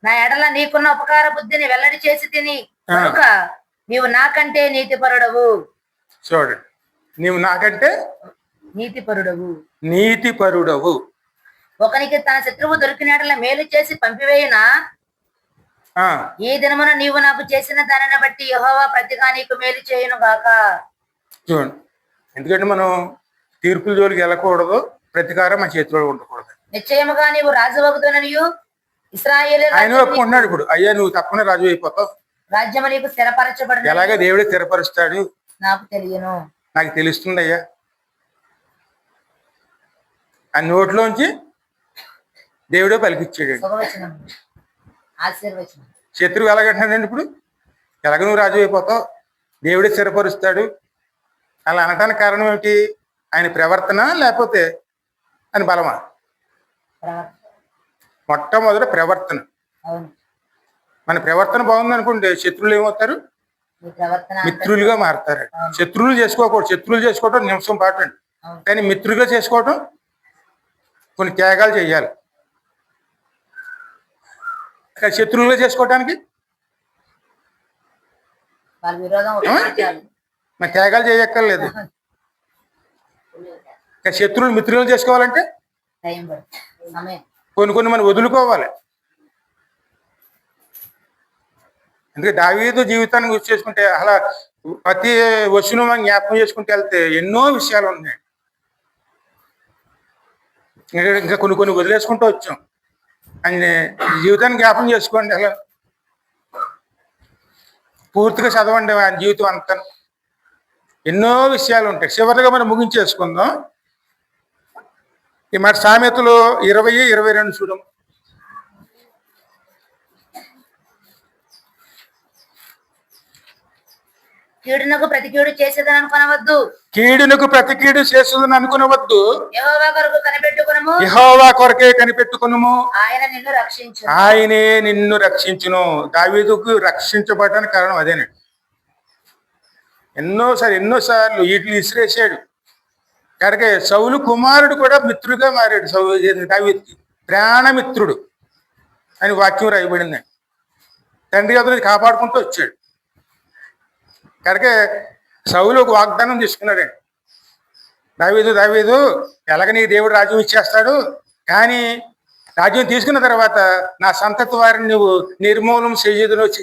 నా ఎడల నీకున్న ఉపకార బుద్ధిని వెల్లడి చేసి తిని కనుక నీవు నాకంటే నీతిపరుడవు. చూడండి, నీవు నాకంటే నీతిపరుడవు. ఒకనికి తన శత్రువు దొరికినట్ల మేలు చేసి పంపివేయునా? ఈ దినమున నీవు నాకు చేసిన దానిని బట్టి యెహోవా ప్రతిగా నీకు మేలు చేయును గాక. చూడండి, ఎందుకంటే మనం తీర్పుల జోలికి వెళ్ళకూడదు, ప్రతికారం మన చేతిలో ఉండకూడదు. నిశ్చయముగా నీవు రాజువగుదుననియు ఇశ్రాయేలు ఆయన ఒప్పుకుంటున్నాడు. ఇప్పుడు అయ్యా నువ్వు తప్పకుండా రాజు అయిపోతావు, రాజ్యము నీకు స్థిరపరచబడి ఎలాగే దేవుడే స్థిరపరుస్తాడు నాకు తెలియను, నాకు తెలుస్తుంది అయ్యా. ఆ నోట్లోంచి దేవుడే పలికిచ్చాడు. ఆశీర్వచనం. శత్రువు ఎలాగంటున్నాడండి? ఇప్పుడు ఎలాగ నువ్వు రాజు అయిపోతావు, దేవుడే స్థిరపరుస్తాడు అలా అనటానికి కారణం ఏమిటి? ఆయన ప్రవర్తన లేకపోతే ఆయన బలమా? మొట్టమొదటి ప్రవర్తన. మన ప్రవర్తన బాగుంది అనుకుంటే శత్రువులు ఏమవుతారు? మిత్రులుగా మారుతారు. శత్రువులు చేసుకోకూడదు. శత్రువులు చేసుకోవటం నిమిషం పాటు అండి, కానీ మిత్రులుగా చేసుకోవటం కొన్ని త్యాగాలు చేయాలి. శత్రువులుగా చేసుకోవటానికి మన త్యాగాలు చేయక్కర్లేదు. శత్రువులు మిత్రులు చేసుకోవాలంటే కొన్ని మనం వదులుకోవాలి. అందుకే దావీదు జీవితాన్ని గుర్తు చేసుకుంటే అలా ప్రతి వస్తువును మనం జ్ఞాపకం చేసుకుంటూ వెళ్తే ఎన్నో విషయాలు ఉన్నాయి. ఇంకా కొన్ని వదిలేసుకుంటూ వచ్చాం. ఆయన జీవితాన్ని జ్ఞాపకం చేసుకోండి, అలా పూర్తిగా చదవండి ఆయన జీవితం అంతా. ఎన్నో విషయాలు ఉంటాయి. చివరిగా మనం ముగించేసుకుందాం. ఈ మాట సామెతలు 20:22 చూడం. కీడునకు ప్రతి కీడు చేసేదని అనుకునవద్దు. కీడునకు ప్రతి కీడు చేసేదని అనుకునవద్దు. యెహోవా కొరకు కనిపెట్టుకునము. యెహోవా కొరకే కనిపెట్టుకునుము. ఆయన నిన్ను రక్షించును. ఆయనే నిన్ను రక్షించును. దావీదుకు రక్షించబడటానికి కారణం అదేనండి. ఎన్నోసార్లు వీటిని విసిరేసాడు. కనుక సౌలు కుమారుడు కూడా మిత్రుడుగా మారాడు. దావీదుకి ప్రాణమిత్రుడు అని వాక్యం రాయబడింది. తండ్రి అతను కాపాడుకుంటూ వచ్చాడు. కనుక సౌలు ఒక వాగ్దానం తీసుకున్నాడండి, దావీదు ఎలాగ నీ దేవుడు రాజ్యం ఇచ్చేస్తాడు, కానీ రాజ్యం తీసుకున్న తర్వాత నా సంతతి వారిని నువ్వు నిర్మూలన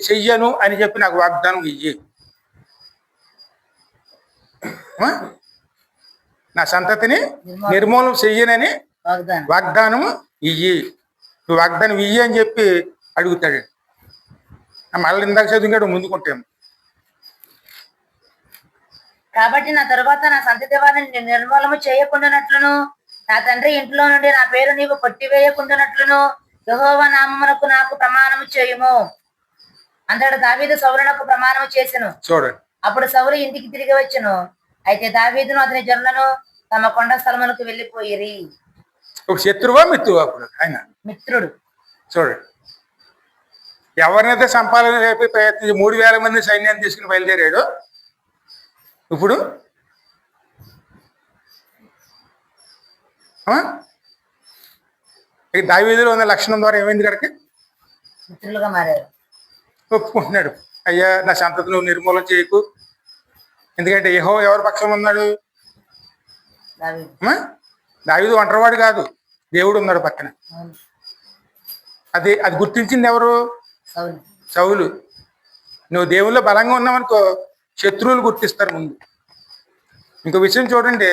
చెయ్యను అని చెప్పి నాకు వాగ్దానం ఇయ్యి. నా సంతతిని నిర్మూలన చెయ్యనని వాగ్దానం ఇయ్యి, నువ్వు వాగ్దానం ఇయ్యి అని చెప్పి అడుగుతాడు. మళ్ళీ ఇందాక చదువుతాడు ముందుకుంటాము. కాబట్టి నా తరువాత నా సంతతి వారిని నిర్మూలము చేయకుండానట్లును, నా తండ్రి ఇంట్లో నుండి నా పేరు నీవు కొట్టివేయకుండానట్లును యెహోవా నామమునకు నాకు ప్రమాణము చేయుము. అంతటి దావీదు సౌలునకు ప్రమాణము చేసెను. చూడండి, అప్పుడు సౌలు ఇంటికి తిరిగి వచ్చెను. అయితే దావీదును అతని జనులను తమ కొండ స్థలములకు వెళ్లిపోయిరి. ఒక శత్రువా మిత్రువా అప్పుడు ఆయన? మిత్రుడు. చూడండి, ఎవరినైతే సంపాదన రేపి ప్రయత్నించి 3000 మంది సైన్యాన్ని తీసుకుని బయలుదేరాడు, ఇప్పుడు దావీదులో ఉన్న లక్షణం ద్వారా ఏమైంది కనుక మిత్రులుగా మారారు. ఒప్పుకుంటున్నాడు, అయ్యా నా సంతతి నువ్వు నిర్మూలన చేయకు, ఎందుకంటే యెహోవా ఎవరి పక్షం ఉన్నాడు? దావీదు ఒంటరివాడు కాదు, దేవుడు ఉన్నాడు పక్కన. అది గుర్తించింది ఎవరు? సౌలు. నువ్వు దేవుల్లో బలంగా ఉన్నావనుకో శత్రువులు గుర్తిస్తారు ముందు. ఇంకో విషయం చూడండి,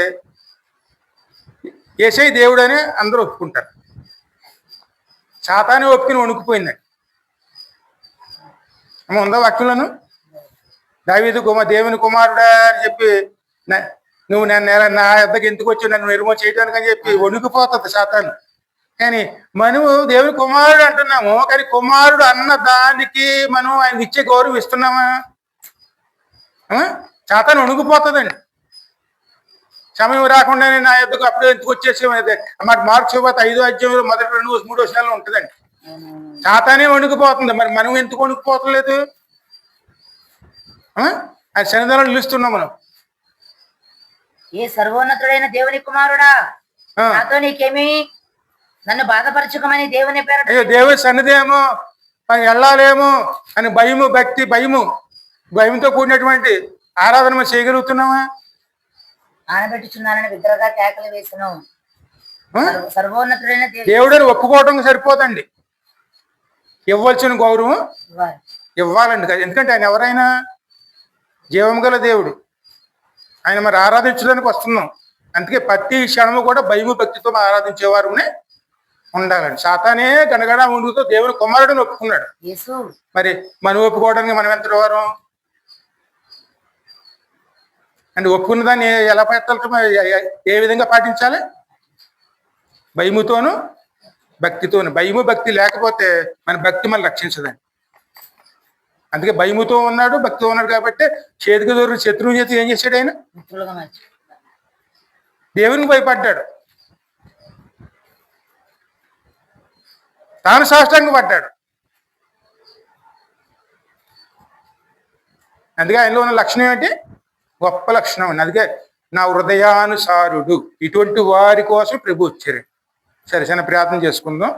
యేసయ్య దేవుడు అని అందరూ ఒప్పుకుంటారు, సాతాను ఒప్పుకుని వణుకుపోయిందండి. ఉందా వాక్యంలోను? దావీదు దేవుని కుమారుడా అని చెప్పి నువ్వు నా యొద్దకు ఎందుకు వచ్చి నన్ను నిర్మూలన చేయడానికి అని చెప్పి వణుకుపోతుంది సాతాను. కానీ మనము దేవుని కుమారుడు అంటున్నాము, కానీ కుమారుడు అన్న దానికి మనం ఆయన ఇచ్చే గౌరవం ఇస్తున్నామా? సాతాను వణుకుపోతుందండి. సమయం రాకుండానే నా యొద్దకు అప్పుడే ఎందుకు వచ్చేసి మాట మార్క్స్ 5వ అధ్యాయంలో మొదటి 2-3 వచనాలు ఉంటుందండి. సాతానే వణుకుపోతుంది, మరి మనం ఎందుకు వణుకుపోతలేదు? అది సన్నిధానంలో నిలుస్తున్నాం మనం. ఏ సర్వోన్నతుడైన దేవుని కుమారుడా, నాతో నీకేమి, నన్ను బాధపరచుకోమని దేవుని పేరు. అయ్యో దేవుని సన్నిధేమో మనం వెళ్ళాలేమో అని భయము, భక్తి, భయంతో కూడినటువంటి ఆరాధన మనం చేయగలుగుతున్నామా? ఆనబెట్టుచున్నానని విగ్రహంగా కేకలు వేసను. సర్వోన్నతుడైన దేవుడని ఒప్పుకోవడం సరిపోదండి, ఇవ్వాల్సిన గౌరవం ఇవ్వాలండి. ఎందుకంటే ఆయన ఎవరైనా జీవం గల దేవుడు, ఆయన మరి ఆరాధించడానికి వస్తున్నాం. అందుకే ప్రతి క్షణము కూడా భయము, భక్తితో ఆరాధించేవారునే ఉండాలండి. సాతానే గనగడ ఉండుతో దేవుని కుమారుడిని ఒప్పుకున్నాడు, మరి మనం ఒప్పుకోవడానికి మనం ఎంత వారం అంటే ఒప్పుకున్న దాన్ని ఎలా పెట్టాలి, ఏ విధంగా పాటించాలి? భయముతోను భక్తితోను. భయము భక్తి లేకపోతే మన భక్తి మనం రక్షించదండి. అందుకే భయముతో ఉన్నాడు, భక్తితో ఉన్నాడు కాబట్టి చేతికి దొరికి శత్రువు చేతి ఏం చేశాడు? ఆయన దేవునికి భయపడ్డాడు, తాను సాష్టాంగ పడ్డాడు. అందుకే ఆయనలో ఉన్న లక్షణం ఏంటి? గొప్ప లక్షణం అండి. అందుకే నా హృదయానుసారుడు, ఇటువంటి వారి కోసం ప్రభు వచ్చారు. సరే, చిన్న ప్రార్థన చేసుకుందాం.